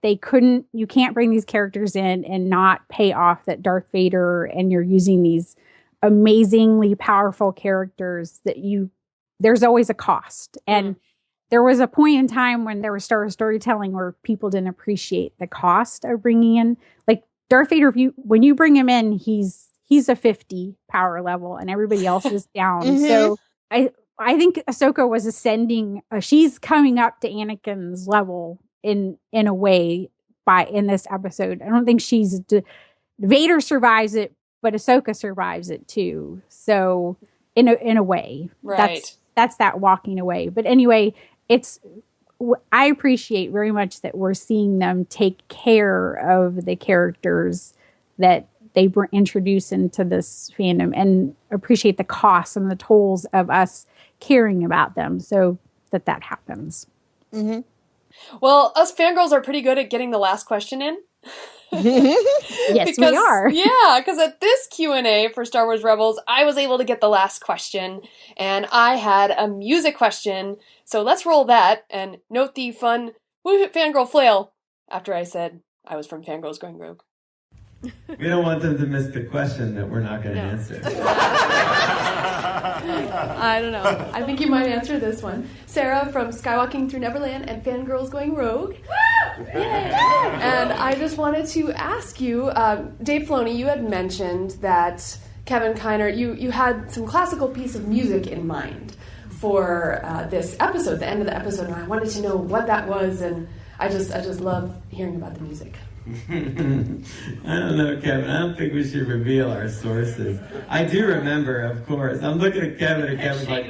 you can't bring these characters in and not pay off that Darth Vader, and you're using these amazingly powerful characters there's always a cost. And there was a point in time when there was Star Wars storytelling where people didn't appreciate the cost of bringing in, like Darth Vader. When you bring him in, he's a 50 power level and everybody else is down. Mm-hmm. So I think Ahsoka was ascending. She's coming up to Anakin's level in a way in this episode. I don't think Vader survives it, but Ahsoka survives it too. So in a way, right. That's that walking away. But anyway, I appreciate very much that we're seeing them take care of the characters that they introduce into this fandom, and appreciate the costs and the tolls of us caring about them, so that happens. Mm-hmm. Well, us fangirls are pretty good at getting the last question in. Yes, we are. Yeah, because at this Q&A for Star Wars Rebels, I was able to get the last question, and I had a music question. So let's roll that, and note the fun fangirl flail after I said I was from Fangirls Going Rogue. We don't want them to miss the question that we're not going to answer. I don't know. I think you might answer this one. Sarah from Skywalking Through Neverland and Fangirls Going Rogue. Yay! And I just wanted to ask you, Dave Filoni, you had mentioned that Kevin Kiner, you had some classical piece of music in mind for this episode, the end of the episode, and I wanted to know what that was, and I just love hearing about the music. I don't know, Kevin. I don't think we should reveal our sources. I do remember, of course. I'm looking at Kevin, and Kevin's like,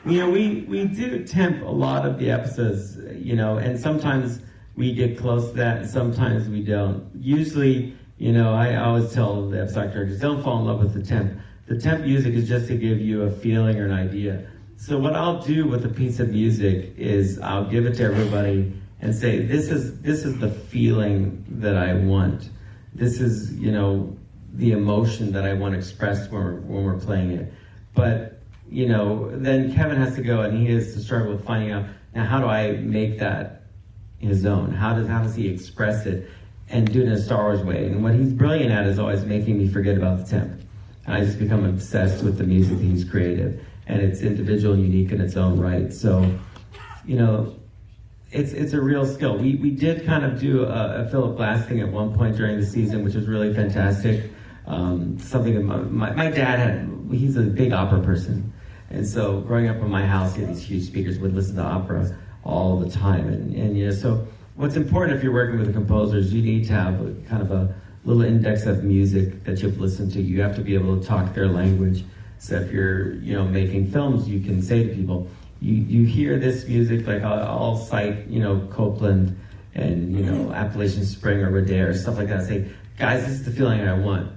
You know, we do temp a lot of the episodes, you know, and sometimes we get close to that, and sometimes we don't. Usually, you know, I always tell the episodic directors, don't fall in love with the temp. The temp music is just to give you a feeling or an idea. So what I'll do with a piece of music is I'll give it to everybody and say, this is the feeling that I want. This is, you know, the emotion that I want expressed when we're playing it. But, you know, then Kevin has to go and he has to struggle with finding out, now how do I make that his own? How does he express it and do it in a Star Wars way? And what he's brilliant at is always making me forget about the temp. And I just become obsessed with the music that he's created. And it's individual and unique in its own right. So, you know, it's a real skill. We did kind of do a Philip Glass thing at one point during the season, which was really fantastic. Something that my dad had, he's a big opera person. And so growing up in my house, he had these huge speakers, would listen to opera all the time. And you know, so what's important if you're working with the composers, you need to have kind of a little index of music that you've listened to. You have to be able to talk their language. So if you're, you know, making films, you can say to people, you hear this music, like I'll cite, you know, Copeland and, you know, Appalachian Spring or Rodair, stuff like that. I say, guys, this is the feeling I want.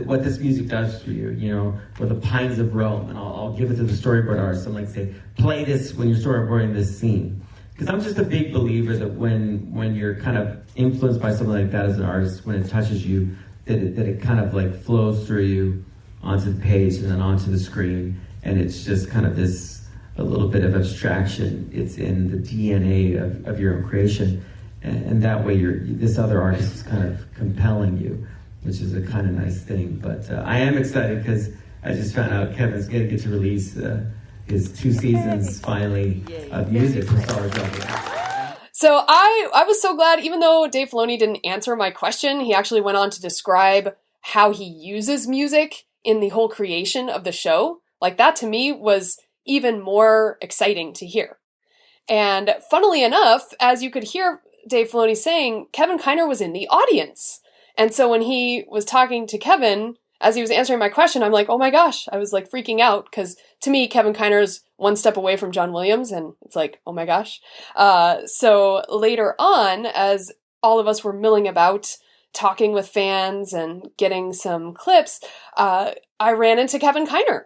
What this music does for you, you know, or the Pines of Rome, and I'll give it to the storyboard artist. I'm like, say, play this when you're storyboarding this scene. Because I'm just a big believer that when you're kind of influenced by something like that as an artist, when it touches you, that it kind of like flows through you onto the page and then onto the screen, and it's just kind of a little bit of abstraction. It's in the DNA of your own creation, and that way this other artist is kind of compelling you, which is a kind of nice thing. But I am excited because I just found out Kevin's going to get to release his 2 seasons finally of music for Star Wars Celebration. So I was so glad, even though Dave Filoni didn't answer my question, he actually went on to describe how he uses music in the whole creation of the show. Like, that to me was even more exciting to hear. And funnily enough, as you could hear Dave Filoni saying, Kevin Kiner was in the audience. And so when he was talking to Kevin, as he was answering my question, I'm like, oh my gosh, I was like freaking out, because to me, Kevin Kiner's one step away from John Williams, and it's like, oh my gosh. So later on, as all of us were milling about, talking with fans and getting some clips, I ran into Kevin Kiner.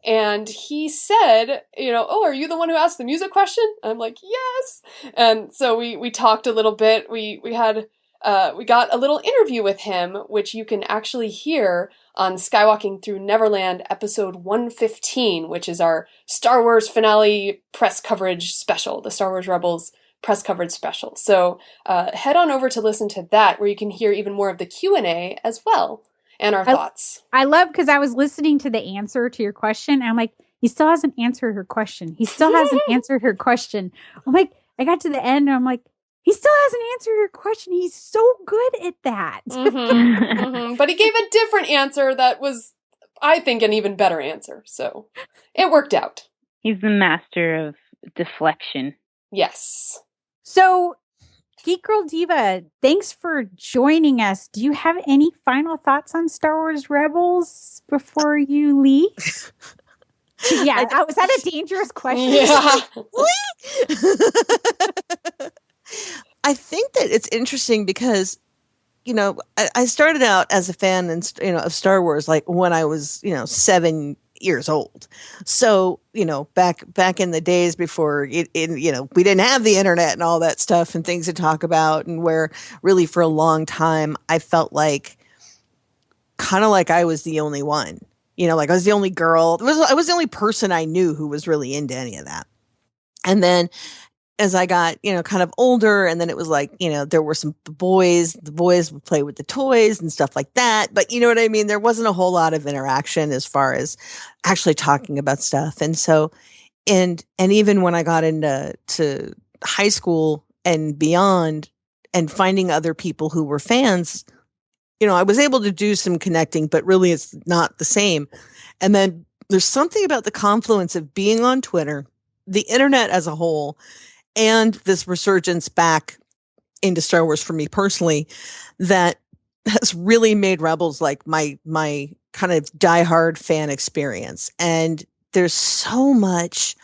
And he said, you know, oh, are you the one who asked the music question? I'm like, yes. And so we talked a little bit. We got a little interview with him, which you can actually hear on Skywalking Through Neverland episode 115, which is our Star Wars finale press coverage special, the Star Wars Rebels press coverage special. So head on over to listen to that, where you can hear even more of the Q&A as well, and our thoughts. I love, because I was listening to the answer to your question, and I'm like, he still hasn't answered her question. He still hasn't answered her question. I'm like, I got to the end, and I'm like, he still hasn't answered her question. He's so good at that. But he gave a different answer that was, I think, an even better answer. So it worked out. He's the master of deflection. Yes. So, Geek Girl Diva, thanks for joining us. Do you have any final thoughts on Star Wars Rebels before you leave? Yeah, was that a dangerous question? Yeah. I think that it's interesting because, you know, I started out as a fan of Star Wars, like when I was, 7 years old. So, back in the days before we didn't have the internet and all that stuff and things to talk about, and where really for a long time I felt like kind of like I was the only one, like I was the only girl. I was the only person I knew who was really into any of that. And then as I got, kind of older, and then it was like, there were some boys, the boys would play with the toys and stuff like that. But you know what I mean? There wasn't a whole lot of interaction as far as actually talking about stuff. And so, and even when I got into high school and beyond and finding other people who were fans, I was able to do some connecting, but really it's not the same. And then there's something about the confluence of being on Twitter, the internet as a whole, and this resurgence back into Star Wars for me personally that has really made Rebels like my kind of diehard fan experience. And there's so much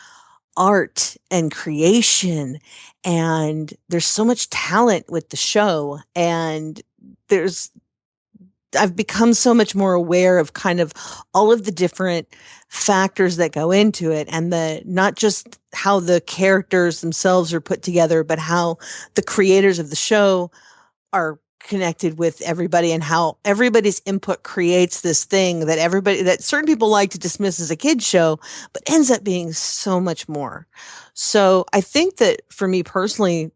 art and creation, and there's so much talent with the show, and I've become so much more aware of kind of all of the different factors that go into it, and not just how the characters themselves are put together, but how the creators of the show are connected with everybody, and how everybody's input creates this thing that certain people like to dismiss as a kid's show, but ends up being so much more. So I think that for me personally,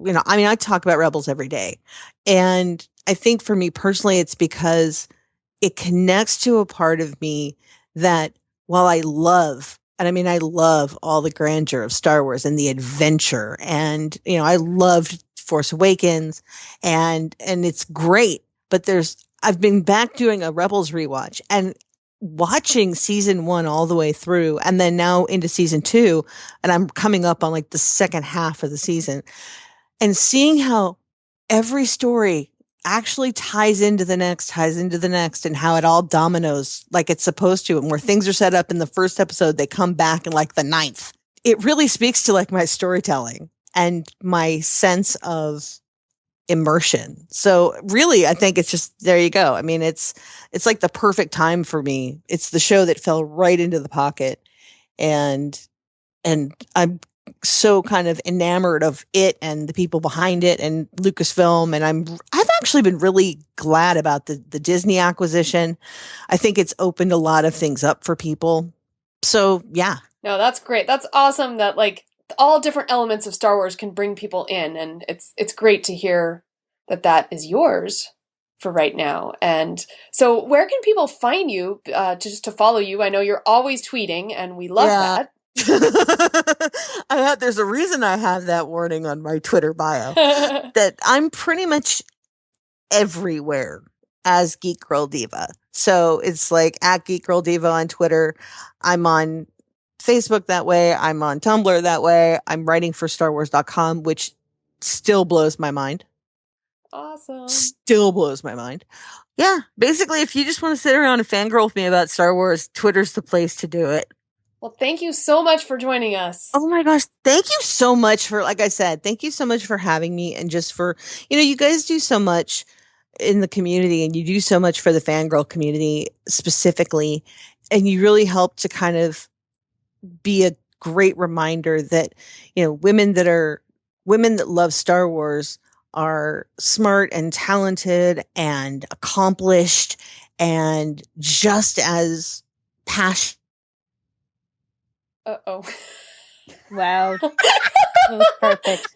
I talk about Rebels every day, and I think for me personally, it's because it connects to a part of me that while I love all the grandeur of Star Wars and the adventure, and, I loved Force Awakens and it's great, but I've been back doing a Rebels rewatch and watching season 1 all the way through, and then now into season 2, and I'm coming up on like the second half of the season, and seeing how every story actually ties into the next, and how it all dominoes like it's supposed to, and where things are set up in the first episode, they come back in like the 9th. It really speaks to like my storytelling and my sense of immersion. So really, I think it's just, there you go. I mean, it's like the perfect time for me. It's the show that fell right into the pocket, and I'm so kind of enamored of it and the people behind it and Lucasfilm. And I've actually been really glad about the Disney acquisition. I think it's opened a lot of things up for people. So yeah. No, that's great. That's awesome that like all different elements of Star Wars can bring people in. And it's great to hear that is yours for right now. And so where can people find you just to follow you? I know you're always tweeting, and we love that. There's a reason I have that warning on my Twitter bio that I'm pretty much everywhere as Geek Girl Diva. So it's like at Geek Girl Diva on Twitter. I'm on Facebook that way. I'm on Tumblr that way. I'm writing for StarWars.com, which still blows my mind. Awesome. Still blows my mind. Yeah. Basically, if you just want to sit around and fangirl with me about Star Wars, Twitter's the place to do it. Well, thank you so much for joining us. Oh my gosh. Thank you so much for, like I said, thank you so much for having me, and just for, you guys do so much in the community, and you do so much for the fangirl community specifically. And you really help to kind of be a great reminder that, women that love Star Wars are smart and talented and accomplished and just as passionate. Uh-oh. Wow. That was perfect.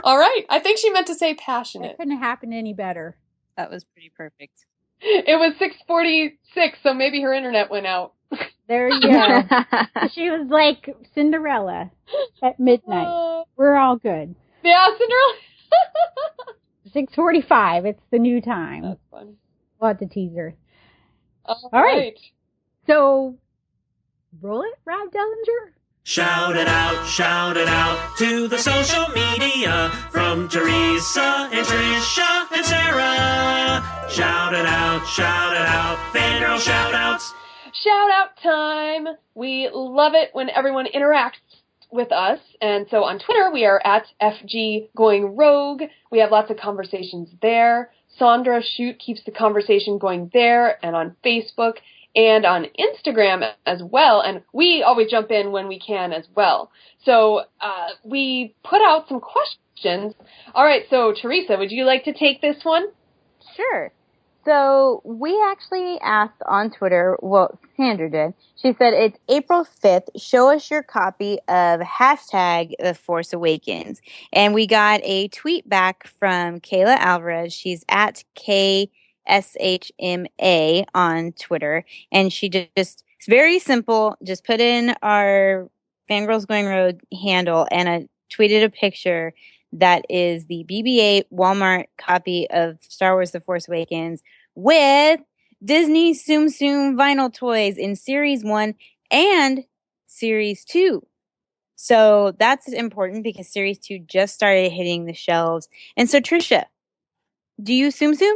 All right. I think she meant to say passionate. It couldn't happen any better. That was pretty perfect. It was 6:46, so maybe her internet went out. There you go. She was like Cinderella at midnight. We're all good. Yeah, Cinderella. 6:45. It's the new time. That's fun. We'll have to tease her. All right. So, roll it, Rob Dellinger. Shout it out to the social media from Teresa and Tricia and Sarah. Shout it out, fangirl shout outs. Shout out time. We love it when everyone interacts with us. And so on Twitter, we are at FG Going Rogue. We have lots of conversations there. Sandra Shoot keeps the conversation going there, and on Facebook and on Instagram as well. And we always jump in when we can as well. So we put out some questions. All right, so Teresa, would you like to take this one? Sure. So we actually asked on Twitter, well, Sandra did. She said, it's April 5th. Show us your copy of #The Force Awakens. And we got a tweet back from Kayla Alvarez. She's at KSHMA on Twitter. And she just, it's very simple. Just put in our Fangirls Going Rogue handle and tweeted a picture that is the BB-8 Walmart copy of Star Wars The Force Awakens with Disney Tsum Tsum vinyl toys in Series 1 and Series 2. So that's important because Series 2 just started hitting the shelves. And so, Tricia, do you Tsum Tsum?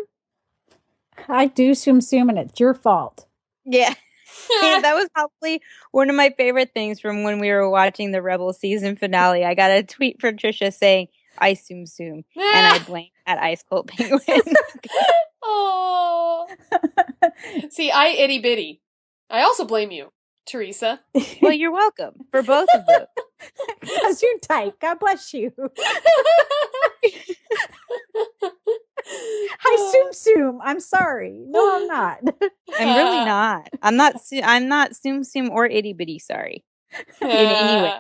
I do Tsum Tsum, and it's your fault. Yeah. Yeah, that was probably one of my favorite things from when we were watching the Rebel season finale. I got a tweet from Tricia saying, I Tsum Tsum, and I blanked at Ice Cold Penguin. Oh. See, I itty bitty. I also blame you, Teresa. Well, you're welcome for both of them. Because you're tight. God bless you. Hi, Tsum Tsum. I'm sorry. No, I'm not. I'm really not. I'm not Tsum Tsum or itty bitty sorry. In any way.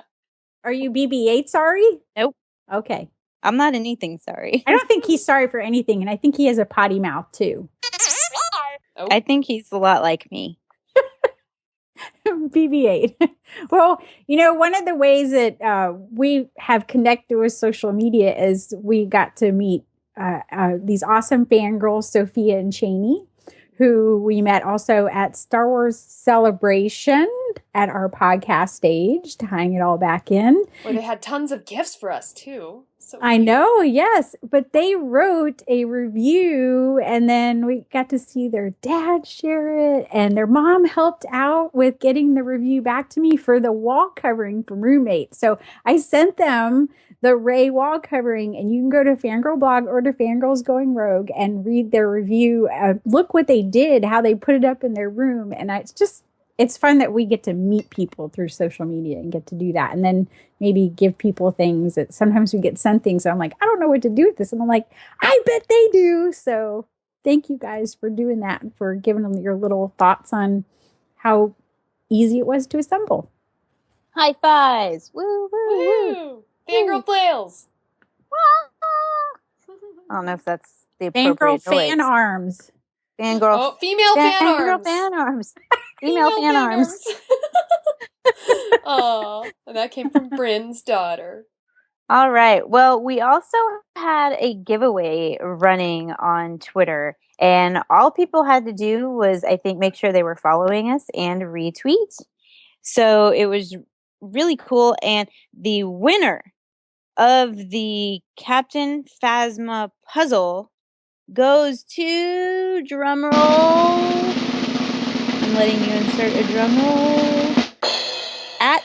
Are you BB-8 sorry? Nope. Okay. I'm not anything sorry. I don't think he's sorry for anything, and I think he has a potty mouth too. Oh. I think he's a lot like me. BB-8. Well, one of the ways that we have connected with social media is we got to meet these awesome fangirls, Sophia and Cheney, who we met also at Star Wars Celebration at our podcast stage, tying it all back in. Where they had tons of gifts for us, too. So I know, yes. But they wrote a review, and then we got to see their dad share it, and their mom helped out with getting the review back to me for the wall covering from Roommates. So I sent them the Rey wall covering, and you can go to Fangirl blog or to Fangirls Going Rogue and read their review. Look what they did, how they put it up in their room. And it's fun that we get to meet people through social media and get to do that. And then maybe give people things that sometimes we get sent things. And I'm like, I don't know what to do with this. And I'm like, I bet they do. So thank you guys for doing that and for giving them your little thoughts on how easy it was to assemble. High fives. Woo, woo, woo. Woo! Fangirl flails. I don't know if that's the appropriate Fangirl fan arms. Fangirl. Oh, female fan arms. Fangirl fan arms. Female fan arms. Oh, and that came from Bryn's daughter. All right. Well, we also had a giveaway running on Twitter, and all people had to do was, I think, make sure they were following us and retweet. So it was really cool. And the winner of the Captain Phasma puzzle goes to, drumroll, I'm letting you insert a drumroll, at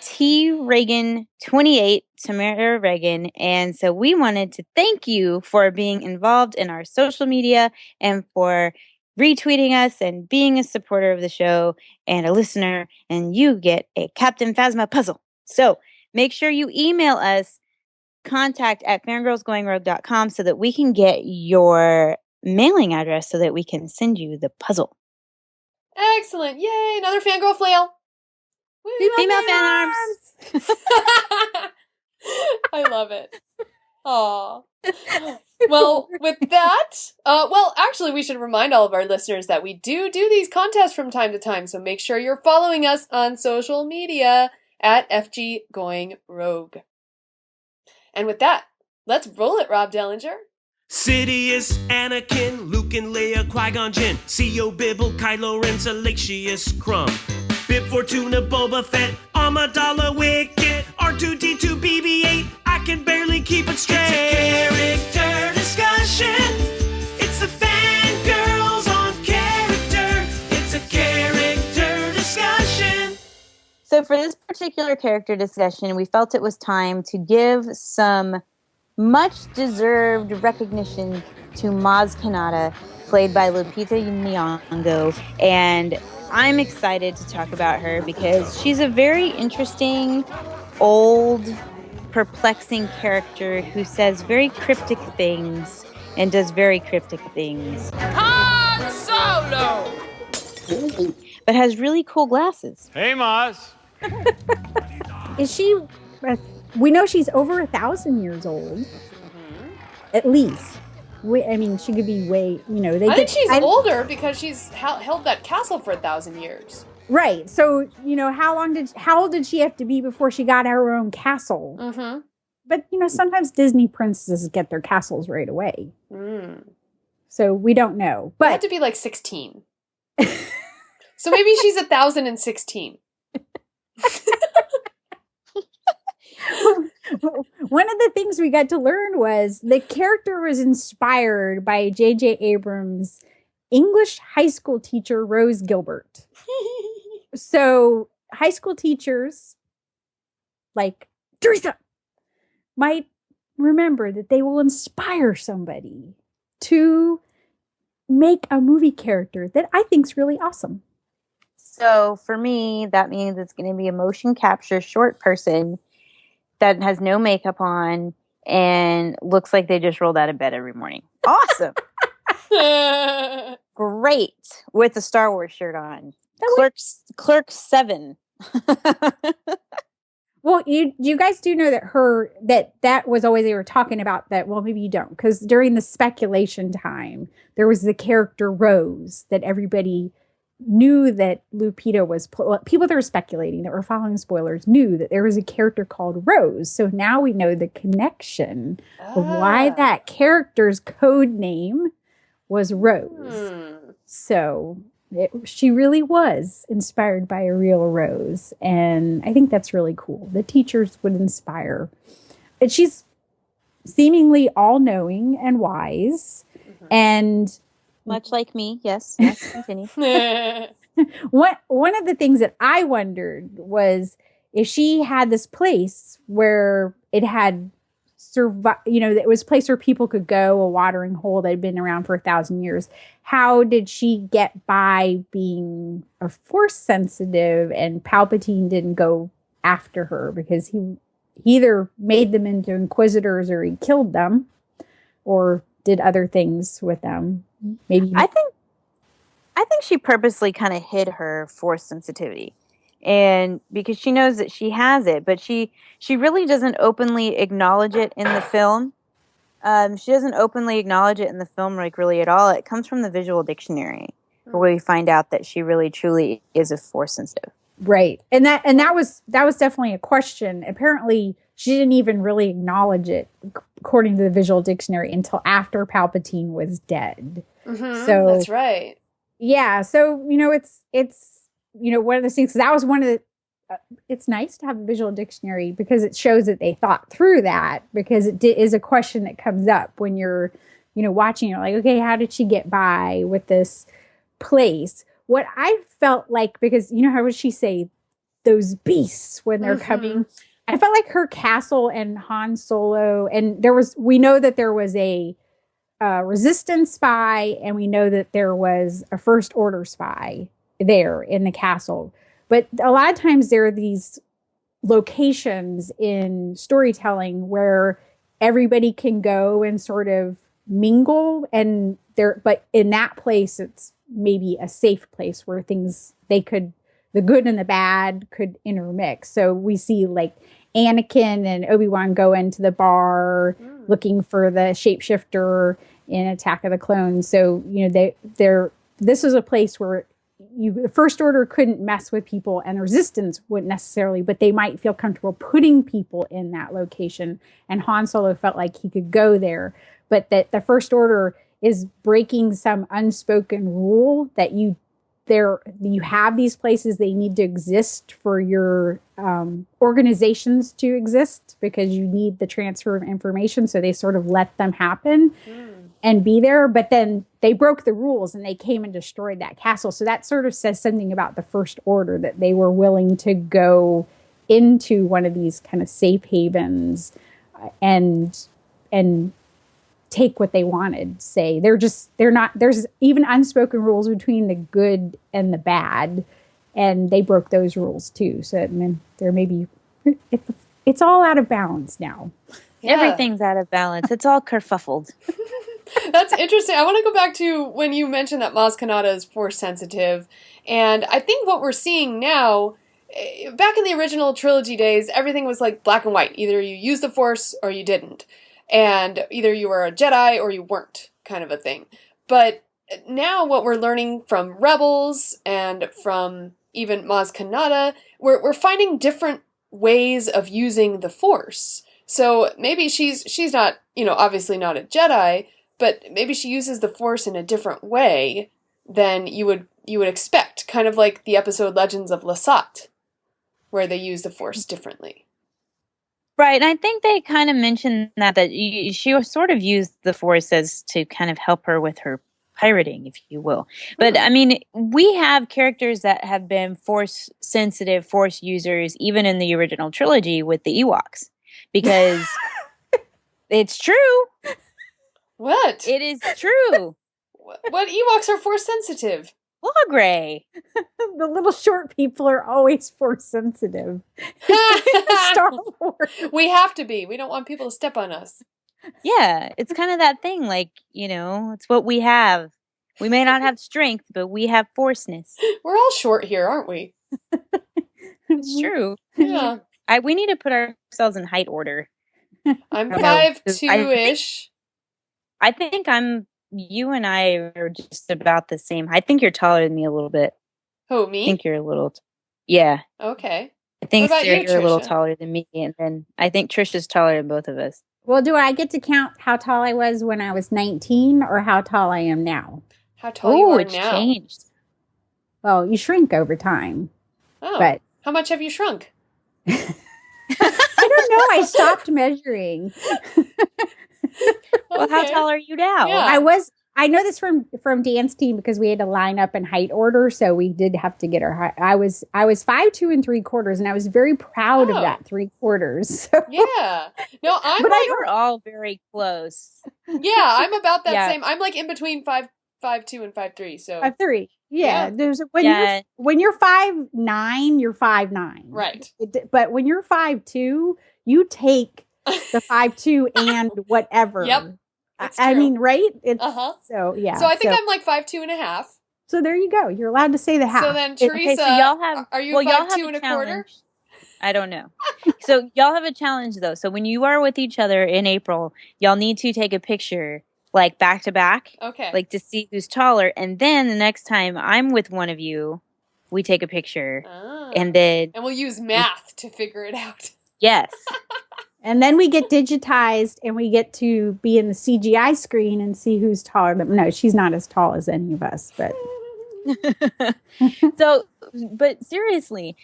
T Reagan 28, Tamara Reagan. And so we wanted to thank you for being involved in our social media and for retweeting us and being a supporter of the show and a listener, and you get a Captain Phasma puzzle. So make sure you email us contact@fangirlsgoingrogue.com so that we can get your mailing address so that we can send you the puzzle. Excellent. Yay, another fangirl flail. Woo. Female fan arms. I love it. Aw. Well, with that, actually, we should remind all of our listeners that we do these contests from time to time, so make sure you're following us on social media at FG Going Rogue. And with that, let's roll it, Rob Dellinger. Sidious, Anakin, Luke and Leia, Qui-Gon Jinn, C.O. Bibble, Kylo Ren, Salacious Crumb, Bib Fortuna, Boba Fett, Amidala, Wicket, R2-D2, BB-8, I can barely keep it straight. It's a character discussion. It's the Fangirls on character. It's a character discussion. So for this particular character discussion, we felt it was time to give some much-deserved recognition to Maz Kanata, played by Lupita Nyong'o, and I'm excited to talk about her because she's a very interesting, old, perplexing character who says very cryptic things and does very cryptic things. Han Solo! But has really cool glasses. Hey, Maz. Is she... we know she's over 1,000 years old. At least. She could be way, I think she's older because she's held that castle for 1,000 years. Right. So, how old did she have to be before she got her own castle? Mm-hmm. But, sometimes Disney princesses get their castles right away. Mm. So we don't know. But it had to be like 16. So maybe she's 1,016. One of the things we got to learn was the character was inspired by J.J. Abrams' English high school teacher, Rose Gilbert. So high school teachers like Teresa might remember that they will inspire somebody to make a movie character that I think is really awesome. So for me, that means it's going to be a motion capture short person that has no makeup on and looks like they just rolled out of bed every morning. Awesome. Great. With a Star Wars shirt on. Clerks 7. Well, you guys do know that that was always, they were talking about that. Well, maybe you don't, because during the speculation time, there was the character Rose that everybody knew that Lupita was, people that were speculating, that were following spoilers, knew that there was a character called Rose. So now we know the connection of why that character's code name was Rose. So she really was inspired by a real Rose. And I think that's really cool. The teachers would inspire. And she's seemingly all-knowing and wise. And much like me. Yes, continue. One of the things that I wondered was if she had this place where it had it was a place where people could go, a watering hole that had been around for 1,000 years. How did she get by being a Force sensitive and Palpatine didn't go after her? Because he either made them into Inquisitors or he killed them or did other things with them. Maybe I think she purposely kind of hid her Force sensitivity. And because she knows that she has it, but she really doesn't openly acknowledge it in the film. She doesn't openly acknowledge it in the film, like, really at all. It comes from the visual dictionary, where we find out that she really truly is a Force sensitive. Right. And that was definitely a question. Apparently she didn't even really acknowledge it, according to the visual dictionary, until after Palpatine was dead. Mm-hmm, so that's right. Yeah. So, it's one of those things, that was one of the, it's nice to have a visual dictionary because it shows that they thought through that, because it is a question that comes up when you're, watching. You're like, okay, how did she get by with this place? What I felt like, because how would she say those beasts when they're coming? I felt like her castle and Han Solo, and we know that there was a Resistance spy, and we know that there was a First Order spy there in the castle. But a lot of times there are these locations in storytelling where everybody can go and sort of mingle, but in that place it's maybe a safe place where the good and the bad could intermix. So we see like Anakin and Obi-Wan go into the bar looking for the shapeshifter in Attack of the Clones. So this is a place where the First Order couldn't mess with people, and the Resistance wouldn't necessarily, but they might feel comfortable putting people in that location. And Han Solo felt like he could go there, but that the First Order is breaking some unspoken rule that you have these places, they need to exist for your organizations to exist, because you need the transfer of information. So they sort of let them happen and be there. But then they broke the rules and they came and destroyed that castle. So that sort of says something about the First Order, that they were willing to go into one of these kind of safe havens and take what they wanted. Say there's even unspoken rules between the good and the bad, and they broke those rules too. So there may be, it's all out of balance now. Yeah. Everything's out of balance. It's all kerfuffled. That's interesting. I want to go back to when you mentioned that Maz Kanata is Force sensitive, and I think what we're seeing now, back in the original trilogy days, everything was like black and white. Either you used the Force or you didn't. And either you were a Jedi or you weren't, kind of a thing. But now what we're learning from Rebels and from even Maz Kanata, we're finding different ways of using the Force. So maybe she's not, obviously not a Jedi, but maybe she uses the Force in a different way than you would expect. Kind of like the episode Legends of Lasat, where they use the Force differently. Right, and I think they kind of mentioned that she sort of used the Force as to kind of help her with her pirating, if you will. But I mean, we have characters that have been Force sensitive, Force users, even in the original trilogy with the Ewoks, because it's true. What? It is true. What Ewoks are Force sensitive? Gray. The little short people are always Force sensitive. Star Wars. We have to be. We don't want people to step on us. Yeah, it's kind of that thing, like, you know, it's what we have. We may not have strength, but we have forceness. We're all short here, aren't we? It's true. Yeah. We need to put ourselves in height order. I'm 5'2"-ish. I think you and I are just about the same. I think you're taller than me a little bit. Who, me? I think you're a little. Yeah. Okay. I think What about Sarah, you, you're a little Tricia? taller than me, and then I think Trisha's taller than both of us. Well, do I get to count how tall I was when I was 19 or how tall I am now? How tall you are it's now? changed. Well, you shrink over time. Oh. But How much have you shrunk? I don't know. I stopped measuring. Well, how tall are you now? Yeah. I know this from Dan's team because we had to line up in height order, so we did have to get our height. I was 5'2" and I was very proud of that 3/4. So. Yeah. No, I'm But like, we're all very close. yeah, I'm about that Yeah. same. I'm like in between 5'2" and 5'3", so 5'3". Yeah. Yeah. There's Yeah. when you're 5'9", you're 5'9". Right. But when you're 5'2", you take the 5'2" and whatever. Yep. It's I true. mean, right? It's Uh-huh. so yeah. So I think I'm like 5'2.5". So there you go. You're allowed to say the half. So then, Teresa, Okay, so y'all have. are you well, y'all have 5'2" and a quarter? challenge. I don't know. So y'all have a challenge though. So when you are with each other in April, y'all need to take a picture like back to back, Okay. like to see who's taller. And then the next time I'm with one of you, we take a picture, and then And we'll use math to figure it out. yes, And then we get digitized and we get to be in the CGI screen and see who's taller than. No, she's not as tall as any of us, but. So, but seriously,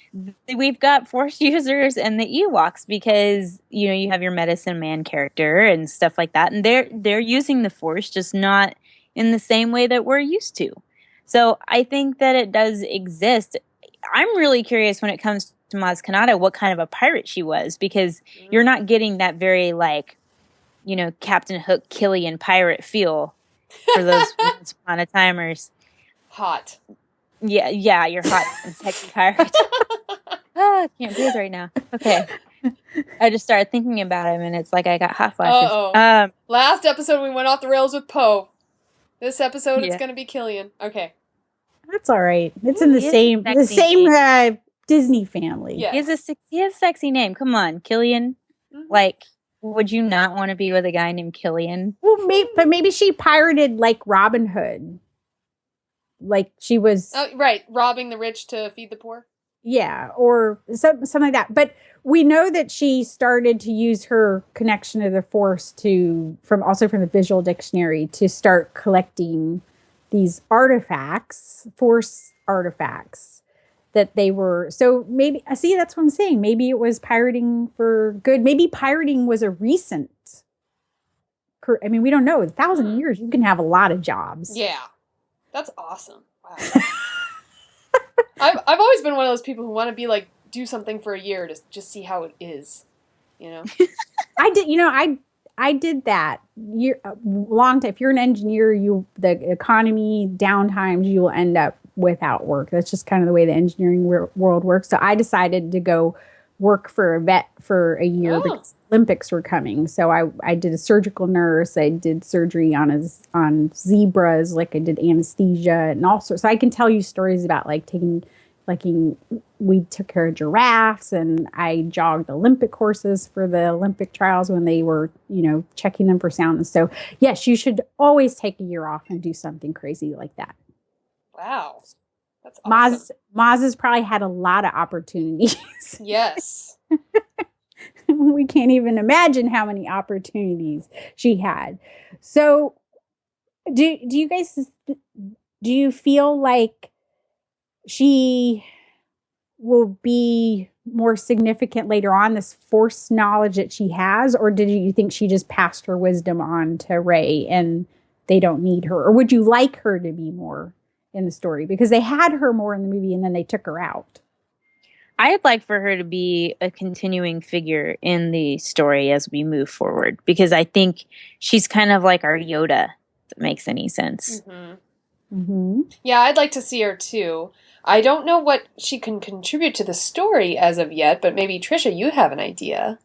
we've got Force users and the Ewoks because, you know, you have your medicine man character and stuff like that, and they're using the Force, just not in the same way that we're used to. So I think that it does exist. I'm really curious when it comes to Maz Kanata what kind of a pirate she was, because you're not getting that very, like, you know, Captain Hook Killian pirate feel for those Once Upon a Timers. Hot. Yeah, you're hot and sexy pirate. I can't breathe right now. Okay. I just started thinking about him, and it's like I got hot flashes. Uh-oh. Last episode, we went off the rails with Poe. This episode, it's Yeah. going to be Killian. Okay. That's all right. It's in the He is same sexy. Disney family. Yeah. He has a sexy name. Come on, Killian. Like, would you not want to be with a guy named Killian? Well, maybe she pirated like Robin Hood. Like she was, Oh, right. Robbing the rich to feed the poor. yeah, or something like that. But we know that she started to use her connection to the Force from the visual dictionary to start collecting these artifacts, Force artifacts that they were. So maybe, see, that's what I'm saying. Maybe it was pirating for good. Maybe pirating was a recent. I mean, we don't know. 1,000 years, you can have a lot of jobs. Yeah. That's awesome. Wow. I've always been one of those people who want to be like, do something for a year to just see how it is. You know? I did that long time. If you're an engineer, the economy downtimes, you will end up without work. That's just kind of the way the engineering world works. So I decided to go work for a vet for a year because Olympics were coming. So I did a surgical nurse. I did surgery on zebras. Like I did anesthesia and all sorts. So I can tell you stories about we took care of giraffes, and I jogged Olympic horses for the Olympic trials when they were, checking them for soundness. So yes, you should always take a year off and do something crazy like that. Wow. That's awesome. Maz has probably had a lot of opportunities. Yes. We can't even imagine how many opportunities she had. So do you feel like she will be more significant later on, this Force knowledge that she has, or did you think she just passed her wisdom on to Rey and they don't need her? Or would you like her to be more in the story? Because they had her more in the movie and then they took her out. I'd like for her to be a continuing figure in the story as we move forward, because I think she's kind of like our Yoda, if that makes any sense. Yeah, I'd like to see her too. I don't know what she can contribute to the story as of yet, but maybe Tricia, you have an idea.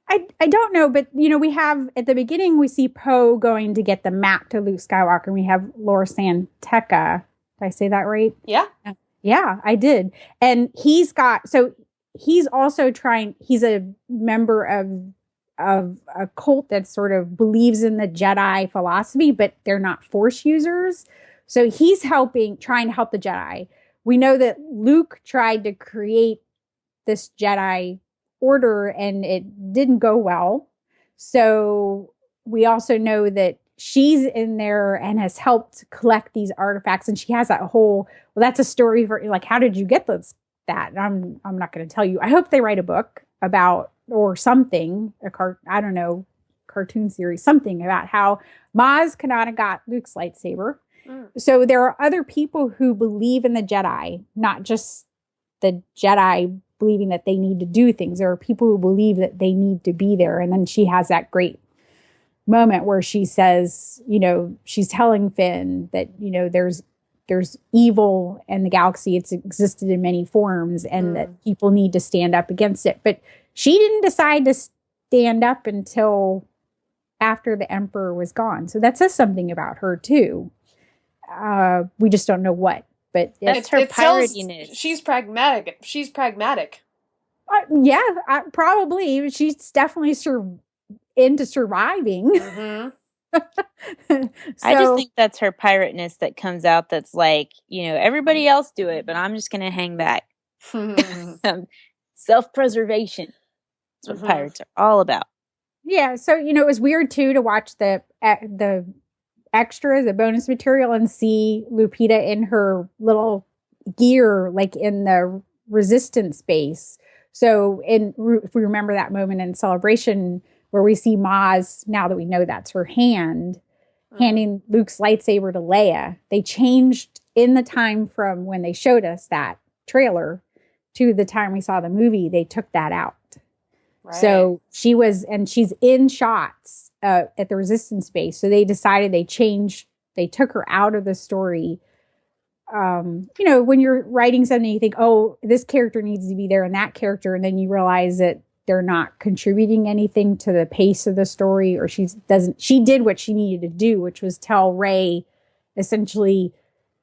I don't know, but we have at the beginning we see Poe going to get the map to Luke Skywalker, and we have Laura Santeca. Did I say that right? Yeah. Yeah, I did. And he's also trying, he's a member of a cult that sort of believes in the Jedi philosophy, but they're not Force users. So he's trying to help the Jedi. We know that Luke tried to create this Jedi order and it didn't go well. So we also know that she's in there and has helped collect these artifacts, and she has that whole, well, that's a story for, like, how did you get that? And I'm not going to tell you. I hope they write a book about, or something, cartoon series, something about how Maz Kanata got Luke's lightsaber. So there are other people who believe in the Jedi, not just the Jedi believing that they need to do things. There are people who believe that they need to be there. And then she has that great moment where she says, she's telling Finn that, there's evil in the galaxy. It's existed in many forms, and that people need to stand up against it. But she didn't decide to stand up until after the Emperor was gone. So that says something about her too. We just don't know what, but it's her piratiness. She's pragmatic. Probably. She's definitely into surviving. I just think that's her pirateness that comes out. That's like, everybody else do it, but I'm just going to hang back. Self-preservation. That's what pirates are all about. Yeah. So, it was weird too to watch the extras, the bonus material, and see Lupita in her little gear, like in the resistance base. So if we remember that moment in Celebration where we see Maz, now that we know that's her hand, handing Luke's lightsaber to Leia, they changed in the time from when they showed us that trailer to the time we saw the movie. They took that out. Right. So she's in shots at the resistance base. So they decided they took her out of the story. When you're writing something, you think, oh, this character needs to be there and that character. And then you realize that they're not contributing anything to the pace of the story, or she did what she needed to do, which was tell Rey, essentially,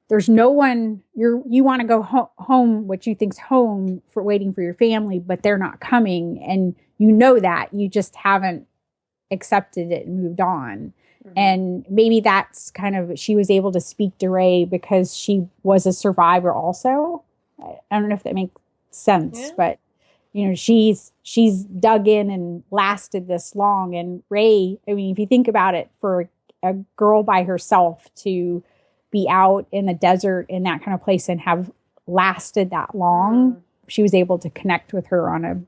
there's no one, you want to go home, what you think's home, for waiting for your family, but they're not coming. And that you just haven't accepted it and moved on. And maybe that's kind of, she was able to speak to Rey because she was a survivor also. I don't know if that makes sense, but she's dug in and lasted this long. And Rey, if you think about it, for a girl by herself to be out in the desert in that kind of place and have lasted that long, she was able to connect with her on a,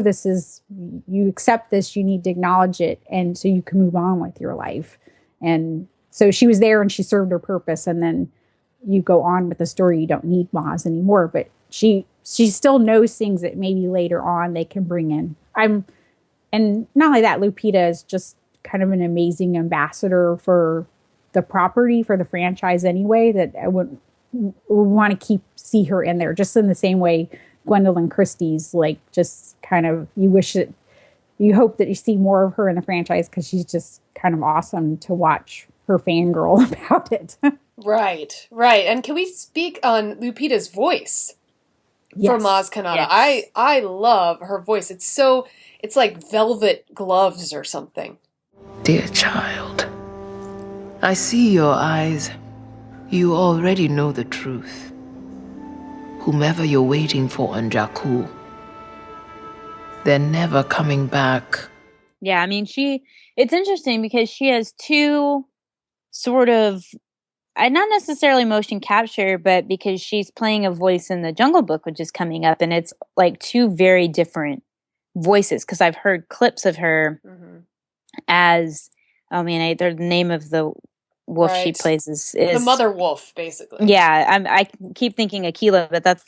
this is, you accept this, you need to acknowledge it. And so you can move on with your life. And so she was there and she served her purpose. And then you go on with the story. You don't need Maz anymore, but she still knows things that maybe later on they can bring in. And not only that, Lupita is just kind of an amazing ambassador for the property, for the franchise anyway, that I would want to see her in there, just in the same way Gwendolyn Christie's, like, just kind of, you hope that you see more of her in the franchise because she's just kind of awesome to watch her fangirl about it. Right. And can we speak on Lupita's voice for Maz Kanata? Yes. I love her voice. It's like velvet gloves or something. Dear child, I see your eyes. You already know the truth. Whomever you're waiting for on Jakku, they're never coming back. Yeah, it's interesting because she has two sort of not necessarily motion capture, but because she's playing a voice in the Jungle Book, which is coming up, and it's like two very different voices. Because I've heard clips of her as, the name of the wolf she plays is the mother wolf, basically. Yeah, I keep thinking Aquila, but that's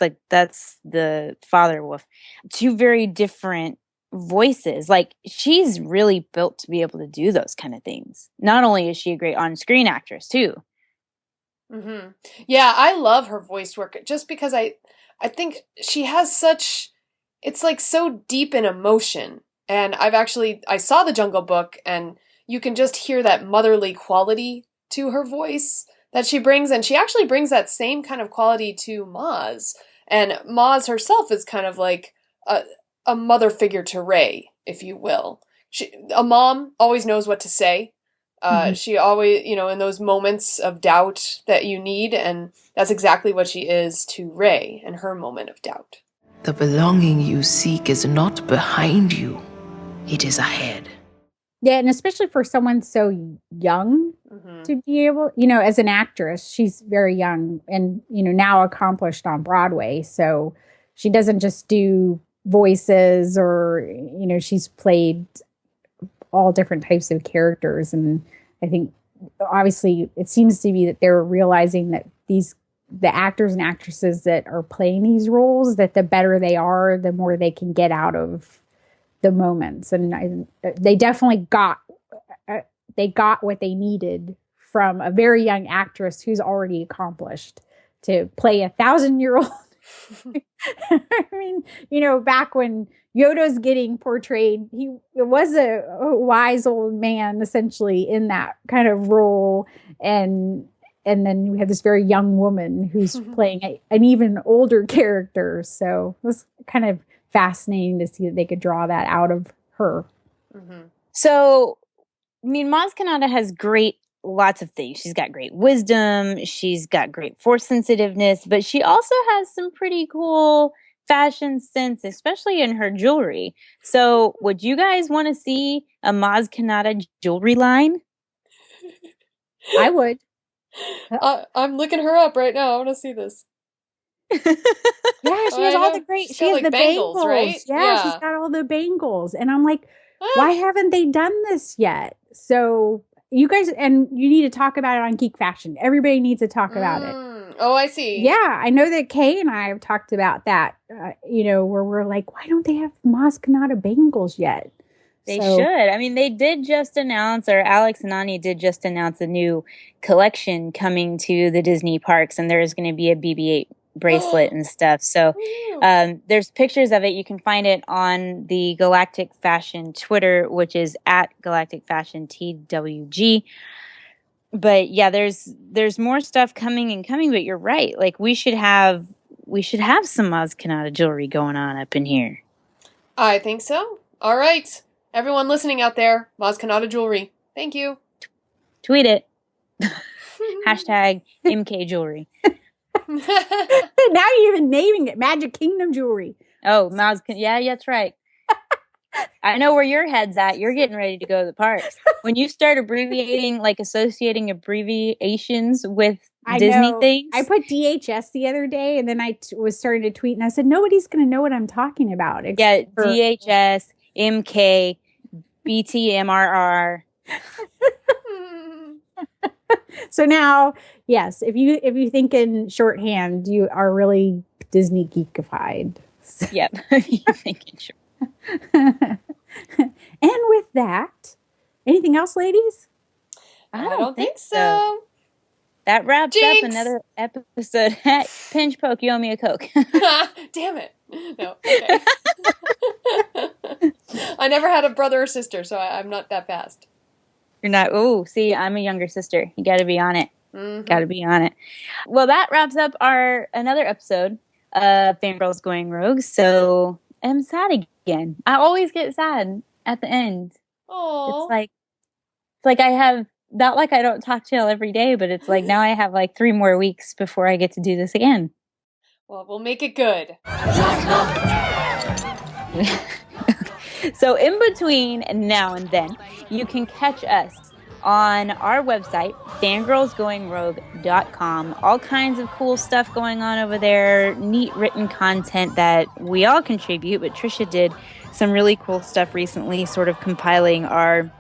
the father wolf. Two very different voices. Like, she's really built to be able to do those kind of things. Not only is she a great on-screen actress too. Yeah, I love her voice work just because I think she has such, it's like so deep in emotion. And I saw the Jungle Book, and you can just hear that motherly quality to her voice that she brings, and she actually brings that same kind of quality to Maz. And Maz herself is kind of like a mother figure to Rey, if you will. A mom always knows what to say. She always, in those moments of doubt that you need, and that's exactly what she is to Rey in her moment of doubt. The belonging you seek is not behind you, it is ahead. Yeah, and especially for someone so young to be able, as an actress, she's very young and, now accomplished on Broadway. So she doesn't just do voices or, she's played all different types of characters. And I think obviously it seems to be that they're realizing that the actors and actresses that are playing these roles, that the better they are, the more they can get out of the moments. And they definitely got what they needed from a very young actress who's already accomplished to play 1,000-year-old. I mean, back when Yoda's getting portrayed, it was a wise old man essentially in that kind of role, and then we have this very young woman who's playing an even older character. So it was kind of fascinating to see that they could draw that out of her. So, Maz Kanata has lots of things. She's got great wisdom. She's got great force sensitiveness, but she also has some pretty cool fashion sense, especially in her jewelry. So would you guys want to see a Maz Kanata jewelry line? I would. I'm looking her up right now. I want to see this. Yeah, she has all the great. She has like the bangles, right? Yeah, she's got all the bangles, and I'm like, why haven't they done this yet? So you guys, and you need to talk about it on Geek Fashion. Everybody needs to talk about it. Oh, I see. Yeah, I know that Kay and I have talked about that. Where we're like, why don't they have Maz Kanata bangles yet? They should. I mean, they did just announce, or Alex and Ani did just announce a new collection coming to the Disney parks, and there is going to be a BB-8 bracelet and stuff. So there's pictures of it. You can find it on the Galactic Fashion Twitter, which is at Galactic Fashion TWG. But yeah, there's more stuff coming, but you're right. Like, we should have some Maz Kanata jewelry going on up in here. I think so. All right. Everyone listening out there, Maz Kanata jewelry. Thank you. Tweet it. Hashtag MK jewelry. Now you're even naming it Magic Kingdom jewelry. Oh, yeah, that's right. I know where your head's at. You're getting ready to go to the parks. When you start associating abbreviations with Disney things. I put DHS the other day, and then I was starting to tweet, and I said, nobody's going to know what I'm talking about. Yeah, DHS, MK, BTMRR. So now, yes, if you think in shorthand, you are really Disney geekified. Yep, you think in shorthand. And with that, anything else, ladies? I don't think so. That wraps Jinx! up another episode. Pinch poke, you owe me a Coke. Damn it. No. Okay. I never had a brother or sister, so I'm not that fast. You're not. Oh, see, I'm a younger sister. You got to be on it. Got to be on it. Well, that wraps up another episode of Fangirls Going Rogue. So I'm sad again. I always get sad at the end. Oh. It's like I have, not like I don't talk to y'all every day, but it's like now I have like 3 more weeks before I get to do this again. Well, we'll make it good. So in between now and then, you can catch us on our website, fangirlsgoingrogue.com. All kinds of cool stuff going on over there, neat written content that we all contribute, but Tricia did some really cool stuff recently, sort of compiling our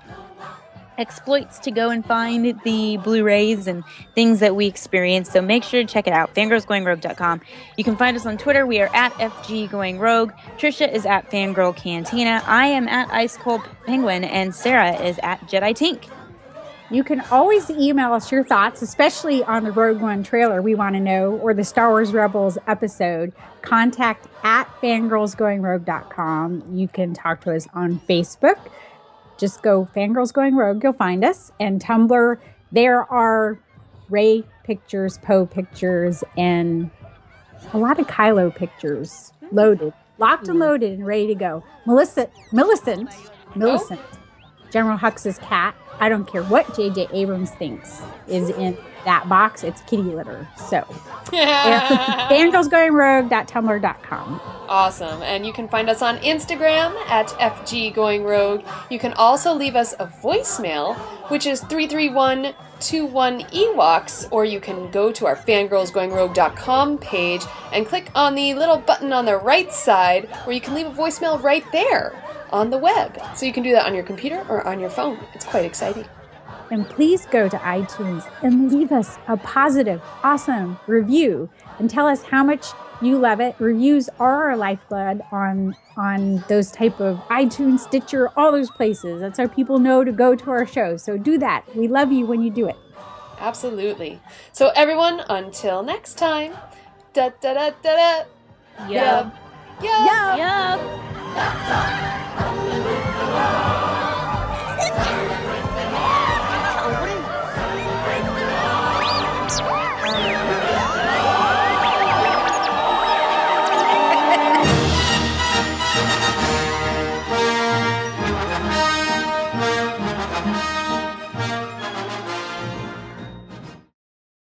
exploits to go and find the Blu-rays and things that we experienced. So make sure to check it out, fangirlsgoingrogue.com. You can find us on Twitter. We are at FGGoingRogue. Tricia is at Fangirl Cantina. I am at Ice Cold Penguin, and Sarah is at Jedi Tink. You can always email us your thoughts, especially on the Rogue One trailer we want to know, or the Star Wars Rebels episode. Contact at fangirlsgoingrogue.com. You can talk to us on Facebook. Just go Fangirls Going Rogue, you'll find us. And Tumblr, there are Rey pictures, Poe pictures, and a lot of Kylo pictures loaded. Locked and loaded and ready to go. Millicent, General Hux's cat. I don't care what J.J. Abrams thinks is in that box. It's kitty litter. So, fangirlsgoingrogue.tumblr.com. Awesome. And you can find us on Instagram at FGGoingRogue. You can also leave us a voicemail, which is 33121-EWOKS, or you can go to our fangirlsgoingrogue.com page and click on the little button on the right side where you can leave a voicemail right there on the web. So you can do that on your computer or on your phone. It's quite exciting. And please go to iTunes and leave us a positive, awesome review and tell us how much you love it. Reviews are our lifeblood on those type of iTunes, Stitcher, all those places. That's how people know to go to our show. So do that. We love you when you do it. Absolutely. So everyone, until next time. Da da da da da. Yub. Yub. Yub.